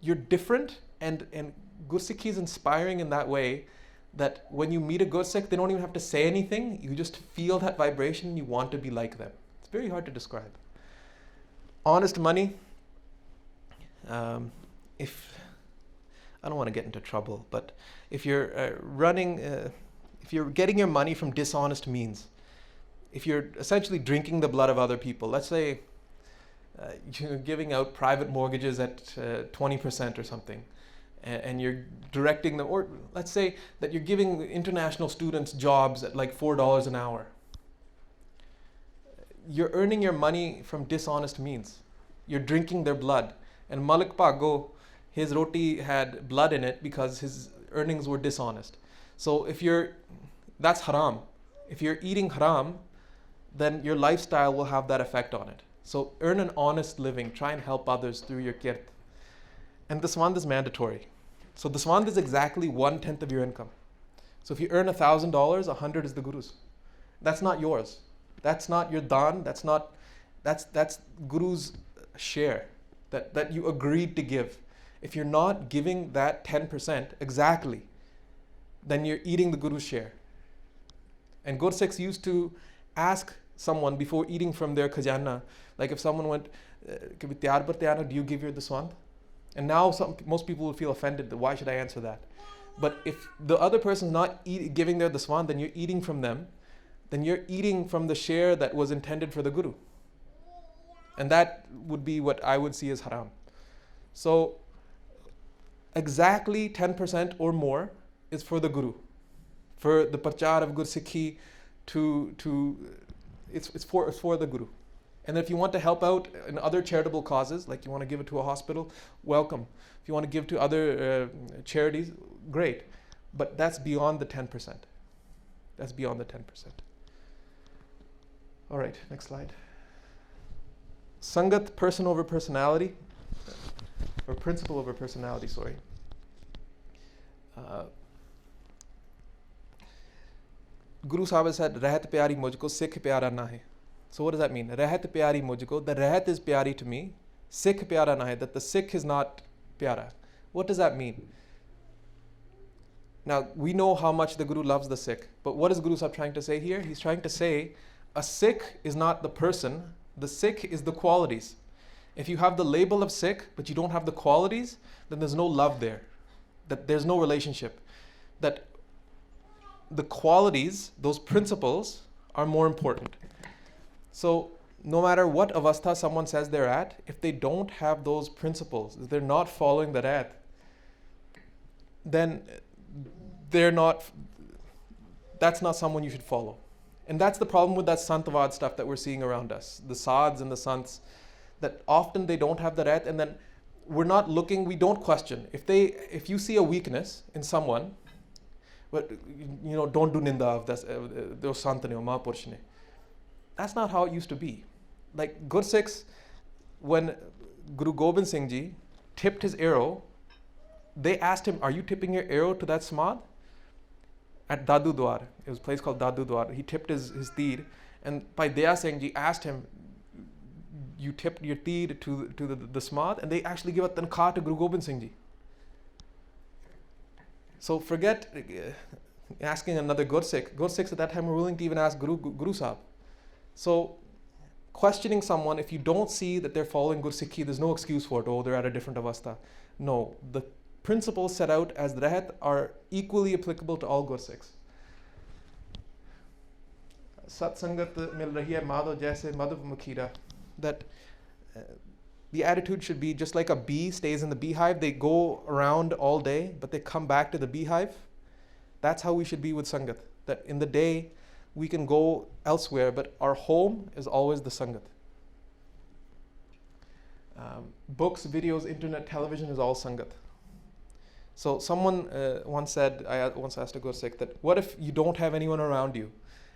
You're different, and Gursikhi is inspiring in that way that when you meet a Gursikh, they don't even have to say anything. You just feel that vibration and you want to be like them. It's very hard to describe. Honest money. If I don't want to get into trouble, but if you're if you're getting your money from dishonest means, if you're essentially drinking the blood of other people, let's say you're giving out private mortgages at 20% or something, and you're directing them, or let's say that you're giving international students jobs at like $4 an hour. You're earning your money from dishonest means. You're drinking their blood. And Malik Pago, his roti had blood in it because his earnings were dishonest. So that's haram. If you're eating haram, then your lifestyle will have that effect on it. So earn an honest living. Try and help others through your kirt. And the swand is mandatory. So the swand is exactly 1/10 of your income. So if you earn $1,000, 100 is the Guru's. That's not yours. That's not your dan. That's Guru's share that you agreed to give. If you're not giving that 10% exactly, then you're eating the Guru's share. And Gursikhs used to ask someone before eating from their khajana, like if someone went, do you give your daswand? And now most people will feel offended, why should I answer that? But if the other person's not giving their daswand, then you're eating from them, then you're eating from the share that was intended for the Guru. And that would be what I would see as haram. So exactly 10% or more is for the Guru, for the prachar of Gursikhi, it's for the Guru. And if you want to help out in other charitable causes, like you want to give it to a hospital, welcome. If you want to give to other charities, great. But that's beyond the 10%. That's beyond the 10%. All right, next slide. Sangat, person over personality, or principle over personality, sorry. Guru Sahib has said, Rahat pyari mujhko, Sikh pyara na hai. So what does that mean? Rahat pyari mujhko, the Rahat is pyari to me, Sikh pyara na hai, that the Sikh is not pyara. What does that mean? Now, we know how much the Guru loves the Sikh, but what is Guru Sahib trying to say here? He's trying to say, a Sikh is not the person, the Sikh is the qualities. If you have the label of Sikh, but you don't have the qualities, then there's no love there. That there's no relationship. That the qualities, those principles, are more important. So no matter what avastha someone says they're at, if they don't have those principles, if they're not following the rat, then that's not someone you should follow. And that's the problem with that Santavad stuff that we're seeing around us. The Sads and the Sants, that often they don't have the right, and then we're not looking, we don't question. If you see a weakness in someone, but don't do ninda of those Sant ne or Mahapurush ne. That's not how it used to be. Like Gursikhs, when Guru Gobind Singh Ji tipped his arrow, they asked him, "Are you tipping your arrow to that samad?" At Dadu Dwar. It was a place called Dadu Dwar. He tipped his teed, and Bhai Daya Singh Ji asked him, "You tipped your teed to the samad?" And they actually give a tankha to Guru Gobind Singh Ji. So forget asking another Gursikh. Gursikhs at that time were willing to even ask Guru Sahib. So questioning someone, if you don't see that they're following Gursikhi, there's no excuse for it. Oh, they're at a different avastha. No, the principles set out as Rahat are equally applicable to all Gursikhs. Sat Sangat mil rahi hai madho jaise madhav makhira. That the attitude should be just like a bee stays in the beehive. They go around all day, but they come back to the beehive. That's how we should be with Sangat. That in the day, we can go elsewhere, but our home is always the Sangat. Books, videos, internet, television is all Sangat. So someone once said, I once asked a Gursikh that, what if you don't have anyone around you?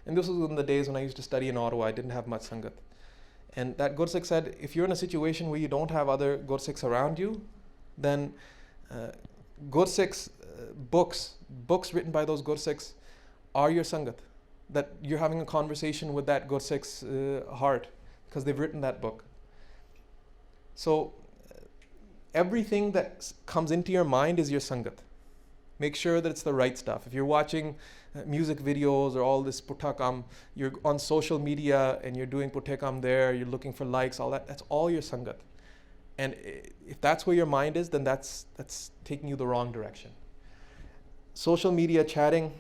And this was in the days when I used to study in Ottawa. I didn't have much Sangat. And that Gursikh said, if you're in a situation where you don't have other Gursikhs around you, then Gursikhs, books written by those Gursikhs are your Sangat. That you're having a conversation with that Gursikh's heart because they've written that book. So everything that comes into your mind is your Sangat. Make sure that it's the right stuff. If you're watching music videos or all this putakam, you're on social media and you're doing putakam there, you're looking for likes, all that, that's all your Sangat. And if that's where your mind is, then that's taking you the wrong direction. Social media chatting,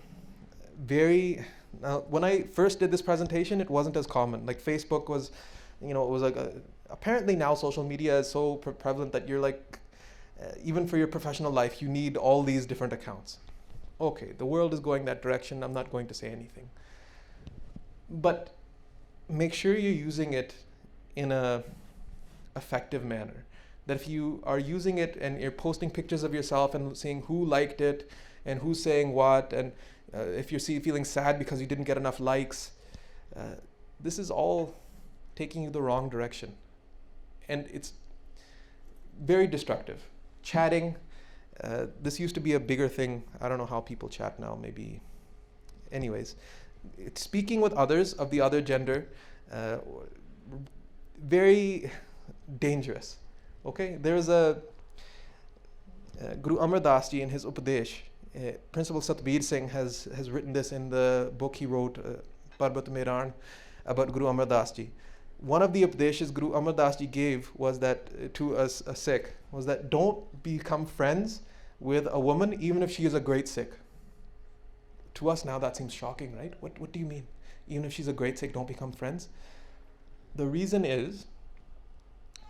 when I first did this presentation, it wasn't as common. Like Facebook was, it was like, apparently now social media is so prevalent that you're like, even for your professional life, you need all these different accounts. Okay, the world is going that direction. I'm not going to say anything. But make sure you're using it in a effective manner. That if you are using it and you're posting pictures of yourself and seeing who liked it and who's saying what, and if you're feeling sad because you didn't get enough likes, this is all taking you the wrong direction. And it's very destructive. Chatting, this used to be a bigger thing. I don't know how people chat now, maybe. Anyways, it's speaking with others of the other gender, very dangerous. Okay, there's a Guru Amar Das Ji in his Upadesh. Principal Satbir Singh has written this in the book he wrote, Parbat Mehran, about Guru Amar Das Ji. One of the Upadeshas Guru Amar Das Ji gave was that to a Sikh, was that don't become friends with a woman even if she is a great Sikh. To us now that seems shocking, right? What do you mean? Even if she's a great Sikh, don't become friends? The reason is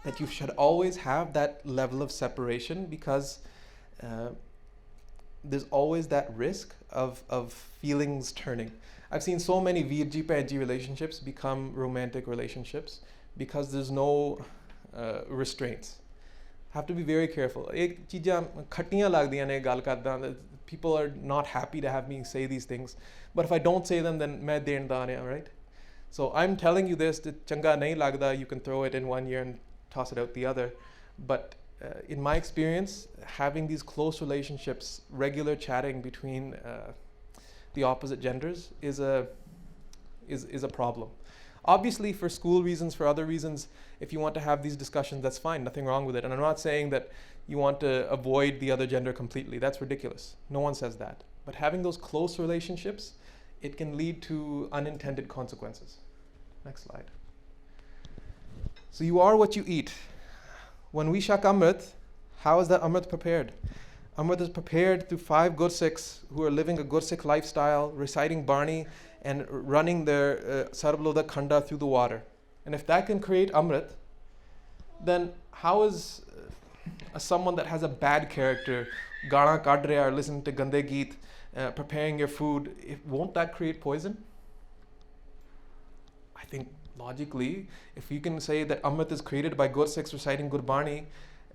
that you should always have that level of separation, because there's always that risk of feelings turning. I've seen so many Virji Panji relationships become romantic relationships because there's no restraints. Have to be very careful. People are not happy to have me say these things, but if I don't say them, then main den da raha, right? So I'm telling you this, changa nahi lagda, you can throw it in one ear and toss it out the other. But in my experience, having these close relationships, regular chatting between the opposite genders is a problem. Obviously, for school reasons, for other reasons, if you want to have these discussions, that's fine, nothing wrong with it. And I'm not saying that you want to avoid the other gender completely. That's ridiculous. No one says that. But having those close relationships, it can lead to unintended consequences. Next slide. So you are what you eat. When we shak Amrit, how is that Amrit prepared? Amrit is prepared through 5 Gursikhs who are living a Gursikh lifestyle, reciting Barni and running their Sarabloda Khanda through the water. And if that can create Amrit, then how is someone that has a bad character, Gana Kadre, or listening to Gande Geet, preparing your food, won't that create poison? I think logically, if you can say that Amrit is created by Gursikhs reciting Gurbani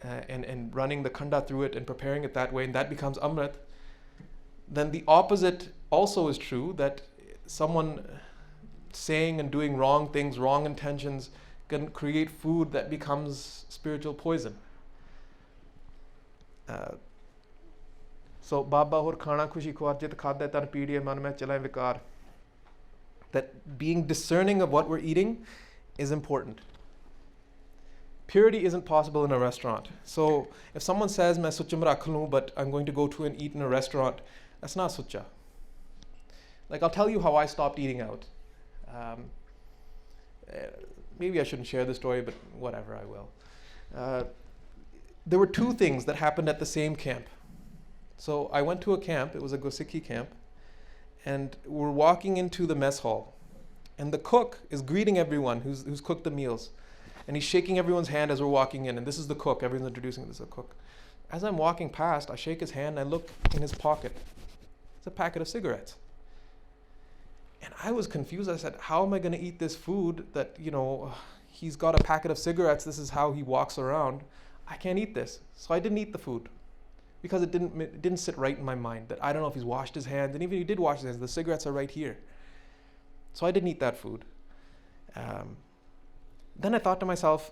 and running the khanda through it and preparing it that way, and that becomes Amrit, then the opposite also is true, that someone saying and doing wrong things, wrong intentions, can create food that becomes spiritual poison. So Baba hor khana khushi khwar jit khadda tar peediye man mein chalai vikar. That being discerning of what we're eating is important. Purity isn't possible in a restaurant. So if someone says main sucham rakh lu, but I'm going to go to and eat in a restaurant, that's not sucha. Like, I'll tell you how I stopped eating out. Maybe I shouldn't share the story, but whatever, I will. There were two things that happened at the same camp. So I went to a camp, it was a Gursikhi camp, and we're walking into the mess hall. And the cook is greeting everyone who's cooked the meals. And he's shaking everyone's hand as we're walking in. And this is the cook, everyone's introducing this is the cook. As I'm walking past, I shake his hand and I look in his pocket. It's a packet of cigarettes. And I was confused. I said, how am I going to eat this food that, he's got a packet of cigarettes, this is how he walks around. I can't eat this. So I didn't eat the food because it didn't sit right in my mind, that I don't know if he's washed his hands. And even if he did wash his hands, the cigarettes are right here. So I didn't eat that food. Then I thought to myself,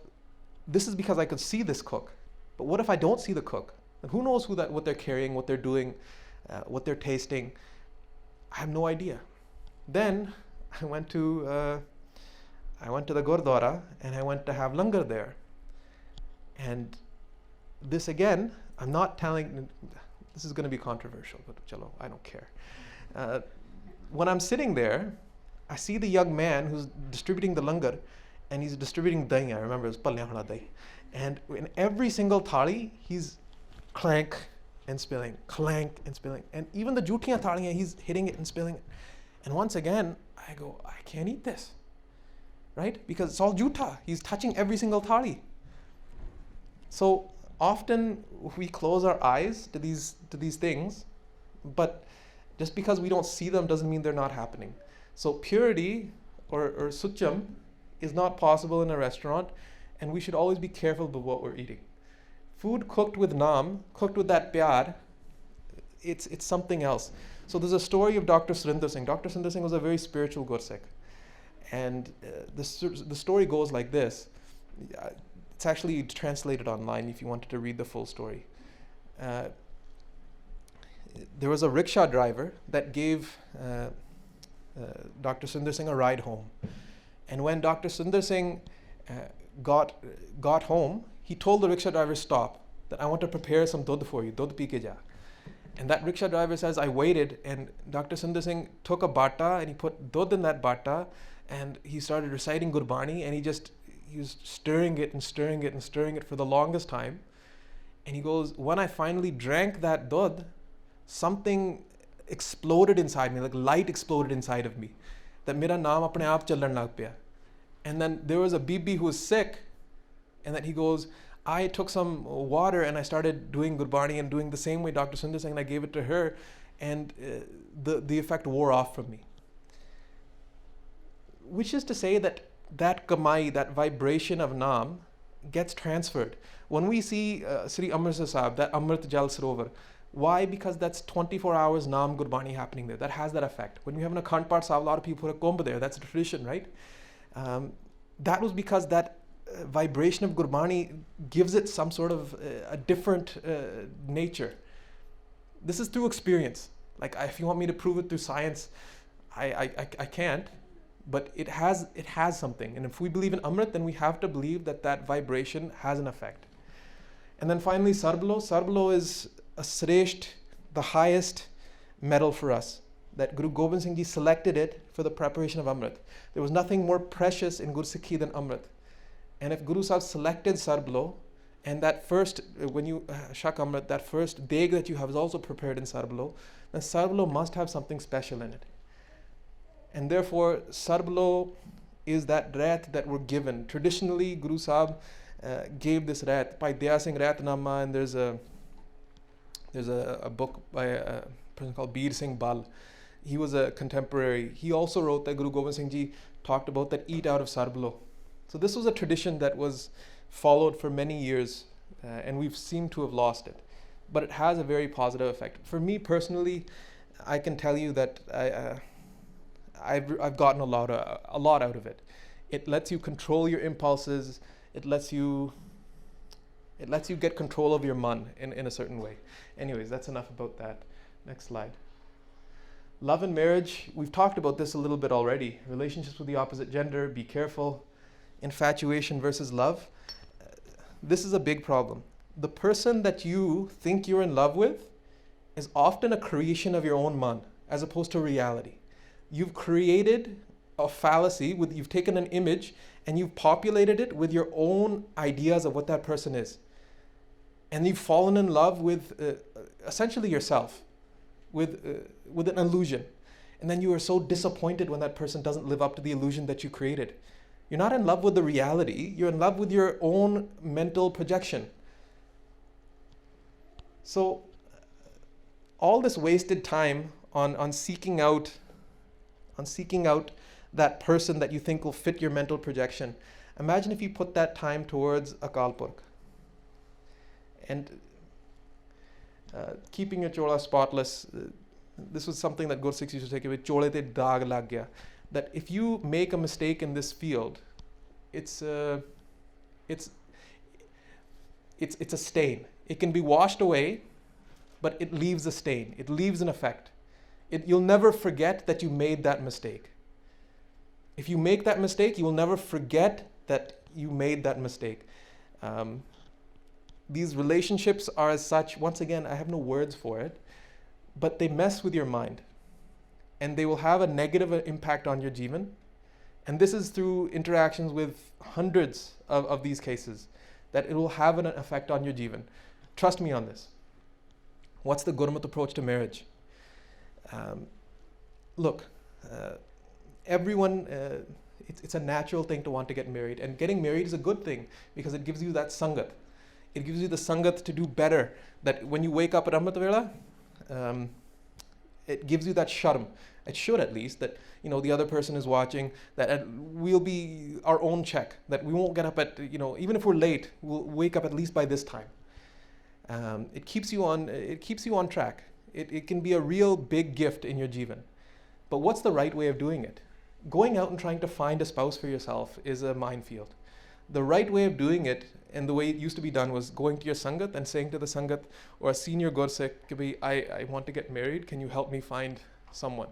this is because I could see this cook. But what if I don't see the cook? And who knows what they're carrying, what they're doing, what they're tasting? I have no idea. Then I went to the Gurdwara and I went to have langar there. And this again, I'm not telling, this is going to be controversial, but chalo, I don't care. When I'm sitting there, I see the young man who's distributing the langar, and he's distributing dahi. I remember it was palya wala dahi. And in every single thali, he's clank and spilling, clank and spilling. And even the jutiyan thaliyan, he's hitting it and spilling it. And once again, I go, I can't eat this, right? Because it's all juta. He's touching every single thali. So often we close our eyes to these things, but just because we don't see them doesn't mean they're not happening. So purity or sucham is not possible in a restaurant, and we should always be careful about what we're eating. Food cooked with naam, cooked with that pyar, it's something else. So there's a story of Dr. Surinder Singh. Dr. Surinder Singh was a very spiritual Gursikh. And the story goes like this. It's actually translated online if you wanted to read the full story. There was a rickshaw driver that gave Dr. Surinder Singh a ride home. And when Dr. Surinder Singh got home, he told the rickshaw driver, stop, that I want to prepare some dudh for you, dudh pi ke ja. And that rickshaw driver says, I waited, and Dr. Surinder Singh took a bata and he put dudh in that bata, and he started reciting Gurbani, and he was stirring it and stirring it and stirring it for the longest time. And he goes, when I finally drank that dudh, something exploded inside me, like light exploded inside of me, that mera naam apne aap chalan lag paya. And then there was a bibi who was sick, and that he goes, I took some water and I started doing Gurbani and doing the same way Dr. Surinder Singh, and I gave it to her, and the effect wore off from me. Which is to say that kamai, that vibration of naam, gets transferred. When we see Sri Amritsar Sahib, that Amrit Jal Sarovar, why? Because that's 24 hours naam Gurbani happening there. That has that effect. When we have an Akhand Path Sahib, a lot of people put a kumbh there. That's a tradition, right? That was because that vibration of Gurbani gives it some sort of a different nature. This is through experience. Like, if you want me to prove it through science, I can't. But it has something. And if we believe in Amrit, then we have to believe that vibration has an effect. And then finally, Sarblo. Sarblo is a Sresht, the highest medal for us. That Guru Gobind Singh Ji selected it for the preparation of Amrit. There was nothing more precious in Gursikhi than Amrit. And if Guru Sahib selected Sarblo, and that first, when you shak Amrit, that first deg that you have is also prepared in Sarblo, then Sarblo must have something special in it. And therefore, Sarblo is that rat that we're given. Traditionally, Guru Sahib gave this rat by Daya Singh Ratnama, and there's a book by a person called Bir Singh Bal. He was a contemporary. He also wrote that Guru Gobind Singh Ji talked about that eat out of Sarblo. So this was a tradition that was followed for many years, and we've seemed to have lost it. But it has a very positive effect. For me personally, I can tell you that I've gotten a lot out of it. It lets you control your impulses. It lets you get control of your man in a certain way. Anyways, that's enough about that. Next slide. Love and marriage, we've talked about this a little bit already. Relationships with the opposite gender, be careful. Infatuation versus love. This is a big problem. The person that you think you're in love with is often a creation of your own man, as opposed to reality. You've created a fallacy, you've taken an image and you've populated it with your own ideas of what that person is. And you've fallen in love with essentially yourself, with an illusion. And then you are so disappointed when that person doesn't live up to the illusion that you created. You're not in love with the reality, you're in love with your own mental projection. So all this wasted time on seeking out that person that you think will fit your mental projection. Imagine if you put that time towards Akal Purkh. And keeping your chola spotless, this was something that Gursikhs used to take away, chole te daag lag gaya. That if you make a mistake in this field, it's a stain. It can be washed away, but it leaves a stain. It leaves an effect. You'll never forget that you made that mistake. If you make that mistake, you will never forget that you made that mistake. These relationships are as such, once again, I have no words for it, but they mess with your mind. And they will have a negative impact on your jivan. And this is through interactions with hundreds of these cases, that it will have an effect on your jivan. Trust me on this. What's the Gurmat approach to marriage? Look, everyone, it's a natural thing to want to get married. And getting married is a good thing because it gives you that sangat. It gives you the sangat to do better. That when you wake up at Amrit Vela, it gives you that sharm. It should at least, that the other person is watching, that we'll be our own check, that we won't get up at, even if we're late, we'll wake up at least by this time. It keeps you on track. It can be a real big gift in your jivan. But what's the right way of doing it? Going out and trying to find a spouse for yourself is a minefield. The right way of doing it, and the way it used to be done, was going to your sangat and saying to the sangat or a senior Gursikh, I want to get married, can you help me find someone?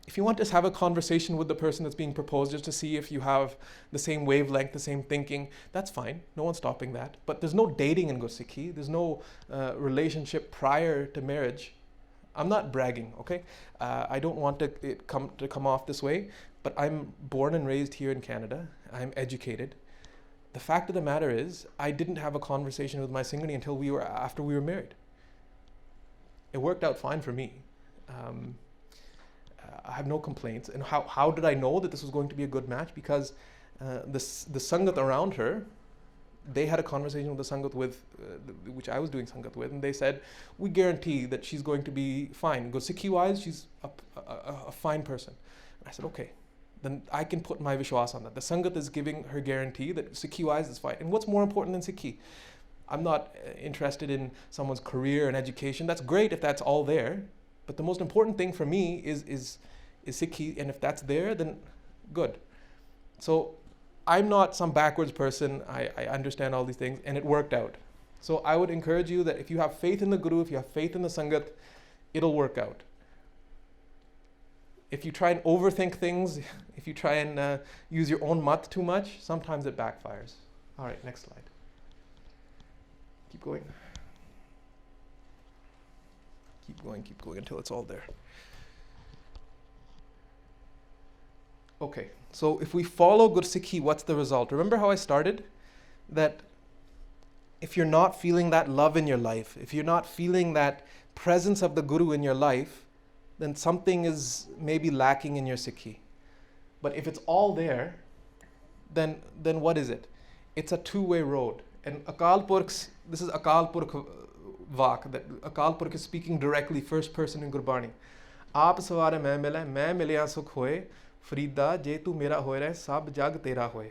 If you want to have a conversation with the person that's being proposed just to see if you have the same wavelength, the same thinking, that's fine. No one's stopping that. But there's no dating in Gursikhi. There's no relationship prior to marriage. I'm not bragging, okay? I don't want it to come off this way, but I'm born and raised here in Canada. I'm educated. The fact of the matter is, I didn't have a conversation with my Singhani until after we were married. It worked out fine for me. I have no complaints. And how did I know that this was going to be a good match? Because the sangat around her, they had a conversation with the sangat which I was doing sangat with, and they said, we guarantee that she's going to be fine. Gursikhi wise, she's a fine person. And I said, okay, then I can put my vishwas on that. The sangat is giving her guarantee that Sikhi wise is fine. And what's more important than Sikhi? I'm not interested in someone's career and education. That's great if that's all there. But the most important thing for me is Sikhi, and if that's there, then good. So I'm not some backwards person. I understand all these things, and it worked out. So I would encourage you that if you have faith in the Guru, if you have faith in the Sangat, it'll work out. If you try and overthink things, if you try and use your own mat too much, sometimes it backfires. All right, next slide. Keep going. Keep going until it's all there. Okay, so if we follow Gursikhi, what's the result? Remember how I started? That if you're not feeling that love in your life, if you're not feeling that presence of the Guru in your life, then something is maybe lacking in your Sikhi. But if it's all there, then what is it? It's a two-way road. And Akal Purkh's, this is Akal Purkh Vak, that Akal Purkh is speaking directly, first person in Gurbani. Aap saware main milya sukh hoye, Farida जे तू मेरा होए रहे सब जग तेरा होए.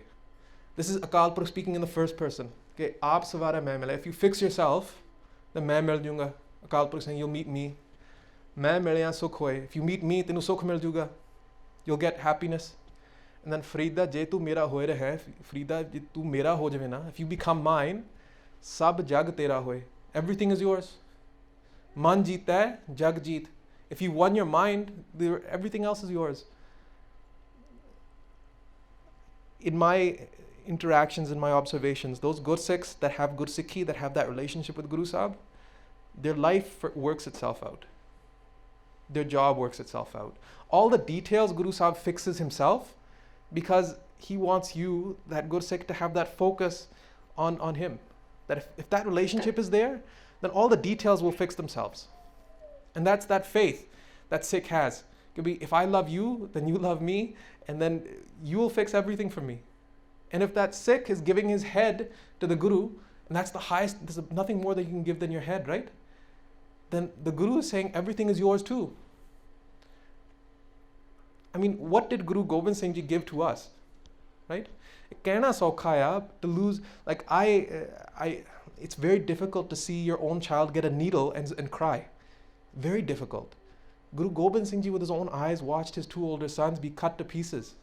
This is Akal Purkh speaking in the first person. Okay, aap sawara main mila. If you fix yourself, then main mil junga. Akal Purkh saying, you'll meet me. Main milya sukh hoye. If you meet me, tenu sukh mil juga. You'll get happiness. And then Farida, je tu mera hoye rahe. Farida, je tu mera ho jave na. If you become mine, sab jag tera hoye. Everything is yours. Man jeeta hai, jag jeet. If you won your mind, everything else is yours. In my interactions, in my observations, those Gursikhs that have Gursikhi, that have that relationship with Guru Sahib, their life works itself out. Their job works itself out. All the details Guru Sahib fixes himself because he wants you, that Gursikh, to have that focus on him. That if that relationship is there, then all the details will fix themselves. And that's that faith that Sikh has. Could be, if I love you, then you love me, and then you will fix everything for me. And if that Sikh is giving his head to the Guru, and that's the highest, there's nothing more that you can give than your head, right? Then the Guru is saying everything is yours too. I mean, what did Guru Gobind Singh Ji give to us, right? Kehna saukha hai to lose, like it's very difficult to see your own child get a needle and cry. Very difficult. Guru Gobind Singh Ji with his own eyes watched his two older sons be cut to pieces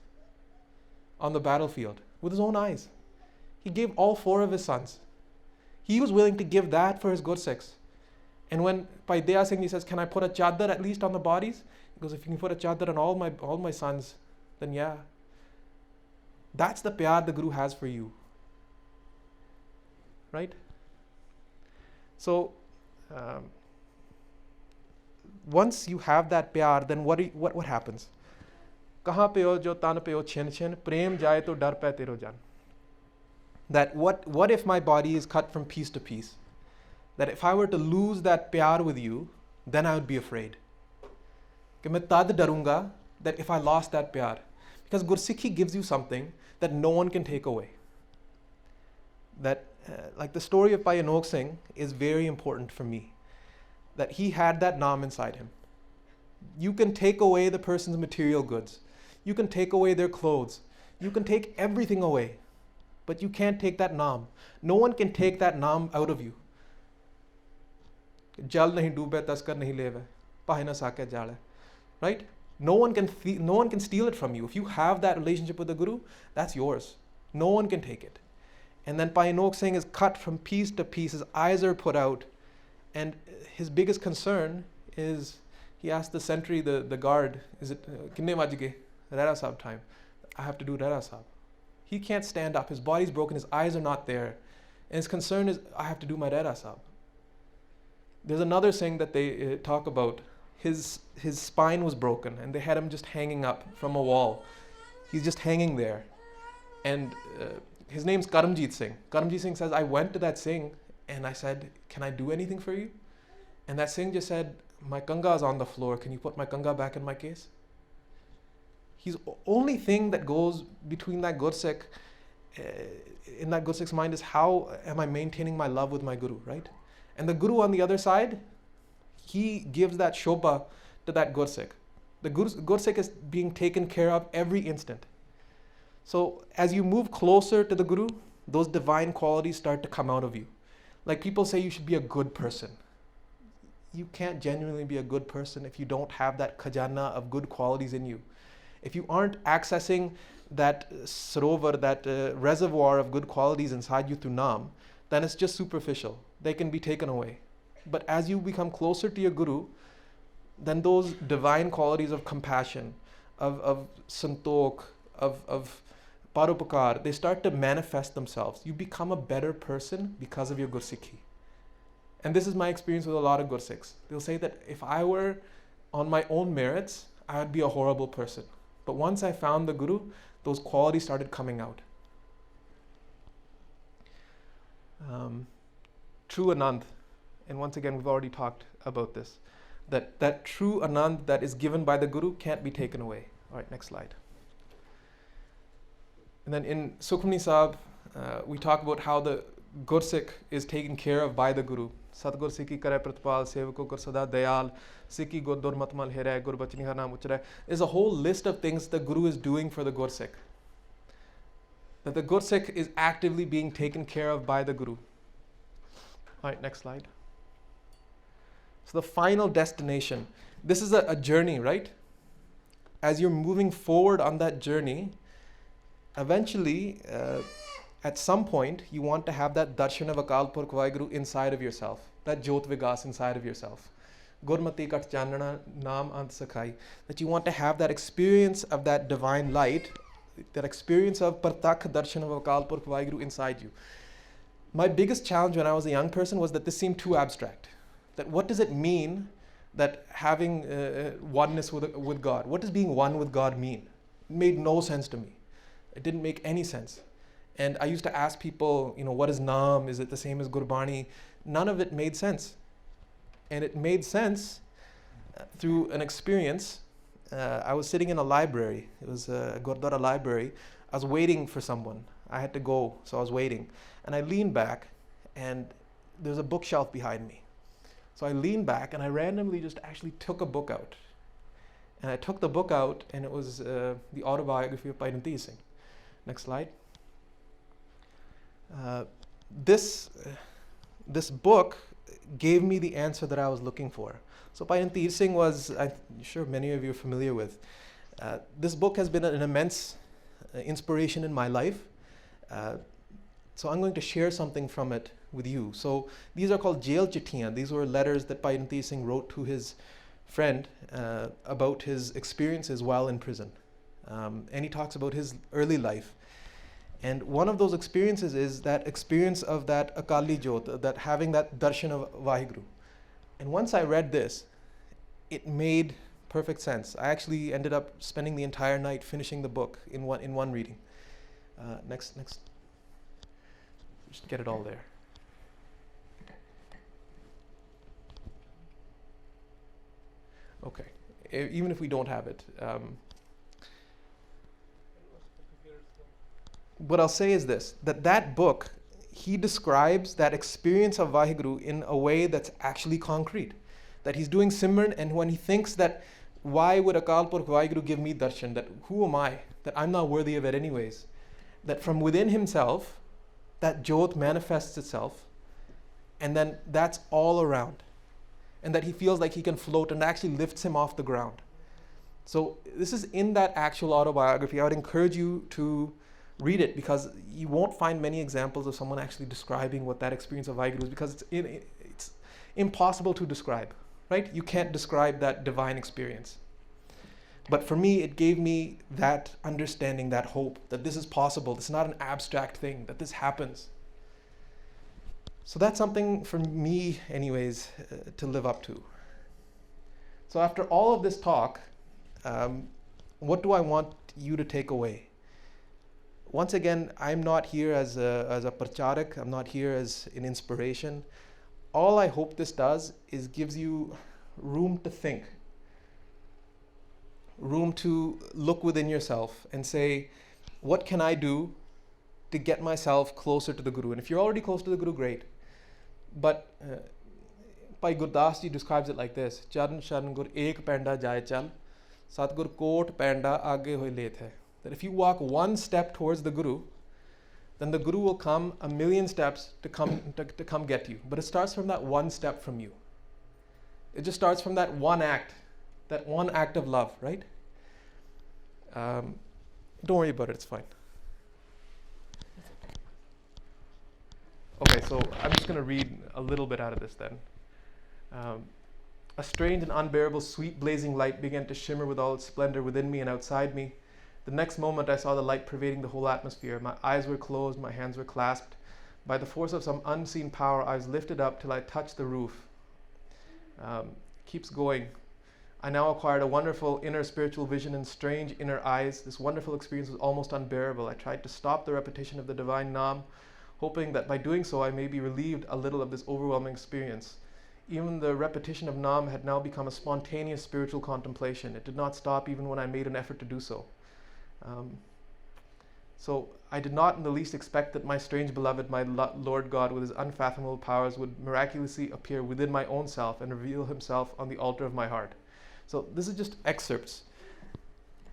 on the battlefield with his own eyes. He gave all four of his sons. He was willing to give that for his Gursikhs. And when Bhai Daya Singh Ji says, can I put a chadar at least on the bodies? He goes, if you can put a chadar on all my sons, then yeah. That's the pyar the Guru has for you. Right? So, once you have that pyar, then what happens? Kahan pe ho jo tan pe ho chin chin, prem jaye to dar pe tero jan. That what if my body is cut from piece to piece? That if I were to lose that pyar with you, then I would be afraid. कि मैं tad darunga that if I lost that pyar. Because Gursikhi gives you something that no one can take away. That, like the story of Bhai Anok Singh is very important for me. That he had that naam inside him. You can take away the person's material goods. You can take away their clothes. You can take everything away. But you can't take that naam. No one can take that naam out of you. Jal nahi doobe, taskar nahi leve. Pahe na saake jal hai. Right? No one can steal it from you. If you have that relationship with the Guru, that's yours. No one can take it. And then Bhai Anok Singh is cut from piece to piece. His eyes are put out. And his biggest concern is, he asked the sentry, the guard, is it kinne vaj gaye? Rera Sahib time. I have to do Rera Sahib. He can't stand up. His body's broken. His eyes are not there. And his concern is, I have to do my Rera Sahib. There's another Singh that they talk about. His spine was broken and they had him just hanging up from a wall. He's just hanging there. And his name's Karamjeet Singh. Karamjeet Singh says, I went to that Singh and I said, can I do anything for you? And that Singh just said, my kanga is on the floor. Can you put my kanga back in my case? His only thing that goes between that Gursikh, in that Gursikh's mind is, how am I maintaining my love with my Guru, right? And the Guru on the other side, he gives that shobha to that Gursikh. The Gursikh is being taken care of every instant. So as you move closer to the Guru, those divine qualities start to come out of you. Like people say you should be a good person. You can't genuinely be a good person if you don't have that khajana of good qualities in you. If you aren't accessing that sarovar, that reservoir of good qualities inside you through Naam, then it's just superficial. They can be taken away. But as you become closer to your Guru, then those divine qualities of compassion, of santokh, of parupakar, they start to manifest themselves. You become a better person because of your Gursikhi. And this is my experience with a lot of Gursikhs. They'll say that if I were on my own merits, I would be a horrible person. But once I found the Guru, those qualities started coming out. True Anand, and once again we've already talked about this, that true Anand that is given by the Guru can't be taken away. All right, next slide. And then in Sukhmani Sahib, we talk about how the Gursikh is taken care of by the Guru. Satgur Sikhi kare pratpal, sevako gur sada dayal, Sikhi gur dur matmal hirai, gur bachni har naam uchrai. There's a whole list of things the Guru is doing for the Gursikh. That the Gursikh is actively being taken care of by the Guru. Alright, next slide. So the final destination. This is a journey, right? As you're moving forward on that journey, eventually, at some point, you want to have that darshan of Akal Purkh Vaheguru inside of yourself, that Jyot Vigas inside of yourself. Gurmati Kat Chanana Naam Ant Sakhai. That you want to have that experience of that divine light, that experience of Partakh darshan of Akal Purkh Vaheguru inside you. My biggest challenge when I was a young person was that this seemed too abstract. That what does it mean that having oneness with God? What does being one with God mean? It made no sense to me. It didn't make any sense. And I used to ask people, what is Naam? Is it the same as Gurbani? None of it made sense. And it made sense through an experience. I was sitting in a library. It was a Gurdwara library. I was waiting for someone. I had to go, so I was waiting. And I leaned back, and there's a bookshelf behind me. So I leaned back, and I randomly just actually took a book out. And I took the book out, and it was the autobiography of Bhai Singh. Next slide. This book gave me the answer that I was looking for. So Bhai Singh was, I'm sure many of you are familiar with. This book has been an immense inspiration in my life. So I'm going to share something from it with you. So these are called jail chittiyan. These were letters that Bhai Singh wrote to his friend about his experiences while in prison. And he talks about his early life. And one of those experiences is that experience of that Akali Jyot, that having that darshan of Vaheguru. And once I read this, it made perfect sense. I actually ended up spending the entire night finishing the book in one reading. Next. Just get it all there. Okay. Even if we don't have it. What I'll say is this, that book, he describes that experience of Vaheguru in a way that's actually concrete. That he's doing Simran, and when he thinks that, why would Akal Purkh Vaheguru give me darshan? That who am I? That I'm not worthy of it anyways. That from within himself, that Jyot manifests itself, and then that's all around. And that he feels like he can float, and actually lifts him off the ground. So this is in that actual autobiography. I would encourage you to read it, because you won't find many examples of someone actually describing what that experience of Vaheguru is, because it's impossible to describe, right? You can't describe that divine experience. But for me, it gave me that understanding, that hope, that this is possible. This is not an abstract thing, that this happens. So that's something for me, anyways, to live up to. So after all of this talk, what do I want you to take away? Once again, I'm not here as a pracharak. I'm not here as an inspiration. All I hope this does is gives you room to think, room to look within yourself and say, what can I do to get myself closer to the Guru? And if you're already close to the Guru, great. But Bhai Gurdas ji describes it like this: Charan sharan gur ek penda jaye chal, Satgur kot penda aage hoy let hai. That if you walk one step towards the Guru, then the Guru will come a million steps to come get you. But it starts from that one step from you. It just starts from that one act of love, right? Don't worry about it, it's fine. Okay, so I'm just going to read a little bit out of this then. A strange and unbearable sweet blazing light began to shimmer with all its splendor within me and outside me. The next moment I saw the light pervading the whole atmosphere. My eyes were closed, my hands were clasped. By the force of some unseen power, I was lifted up till I touched the roof. Keeps going. I now acquired a wonderful inner spiritual vision and strange inner eyes. This wonderful experience was almost unbearable. I tried to stop the repetition of the divine Naam, hoping that by doing so I may be relieved a little of this overwhelming experience. Even the repetition of Naam had now become a spontaneous spiritual contemplation. It did not stop even when I made an effort to do so. So I did not in the least expect that my strange beloved, my Lord God, with his unfathomable powers, would miraculously appear within my own self and reveal himself on the altar of my heart. So this is just excerpts,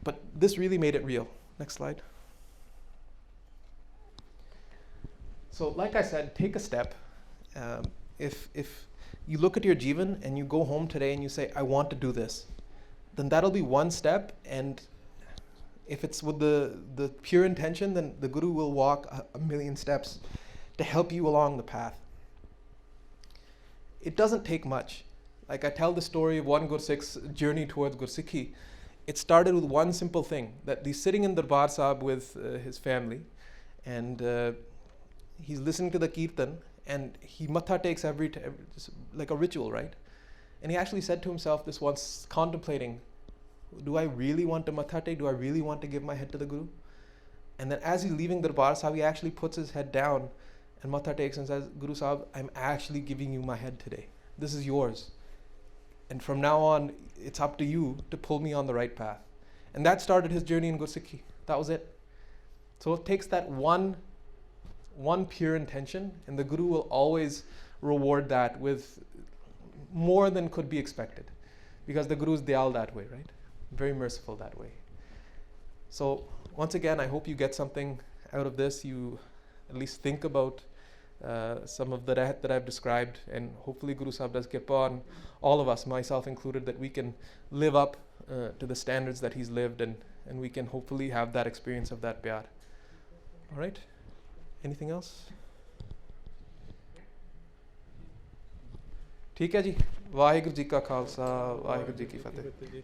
but this really made it real. Next slide. So like I said, take a step. If you look at your Jivan and you go home today and you say, I want to do this, then that'll be one step. And if it's with the pure intention, then the Guru will walk a million steps to help you along the path. It doesn't take much. Like I tell the story of one Gursikh's journey towards Gursikhi. It started with one simple thing, that he's sitting in Darbar Sahib with his family, and he's listening to the Kirtan, and he matha takes every just like a ritual, right? And he actually said to himself this once, contemplating, do I really want to matha take? Do I really want to give my head to the Guru? And then as he's leaving Darbar Sahib, he actually puts his head down and matha takes and says, Guru Sahib, I'm actually giving you my head today. This is yours. And from now on, it's up to you to pull me on the right path. And that started his journey in Gursikhi. That was it. So it takes that one pure intention, and the Guru will always reward that with more than could be expected. Because the Guru is Dayal that way, right? Very merciful that way. So once again, I hope you get something out of this. You at least think about some of the rehat that I've described, and hopefully Guru Sahib does kirpa on all of us, myself included, that we can live up to the standards that he's lived, and we can hopefully have that experience of that pyar. All right? Anything else? ठीक है जी, वाहिगुरू जी का खालसा, वाहिगुरू जी की फतेह।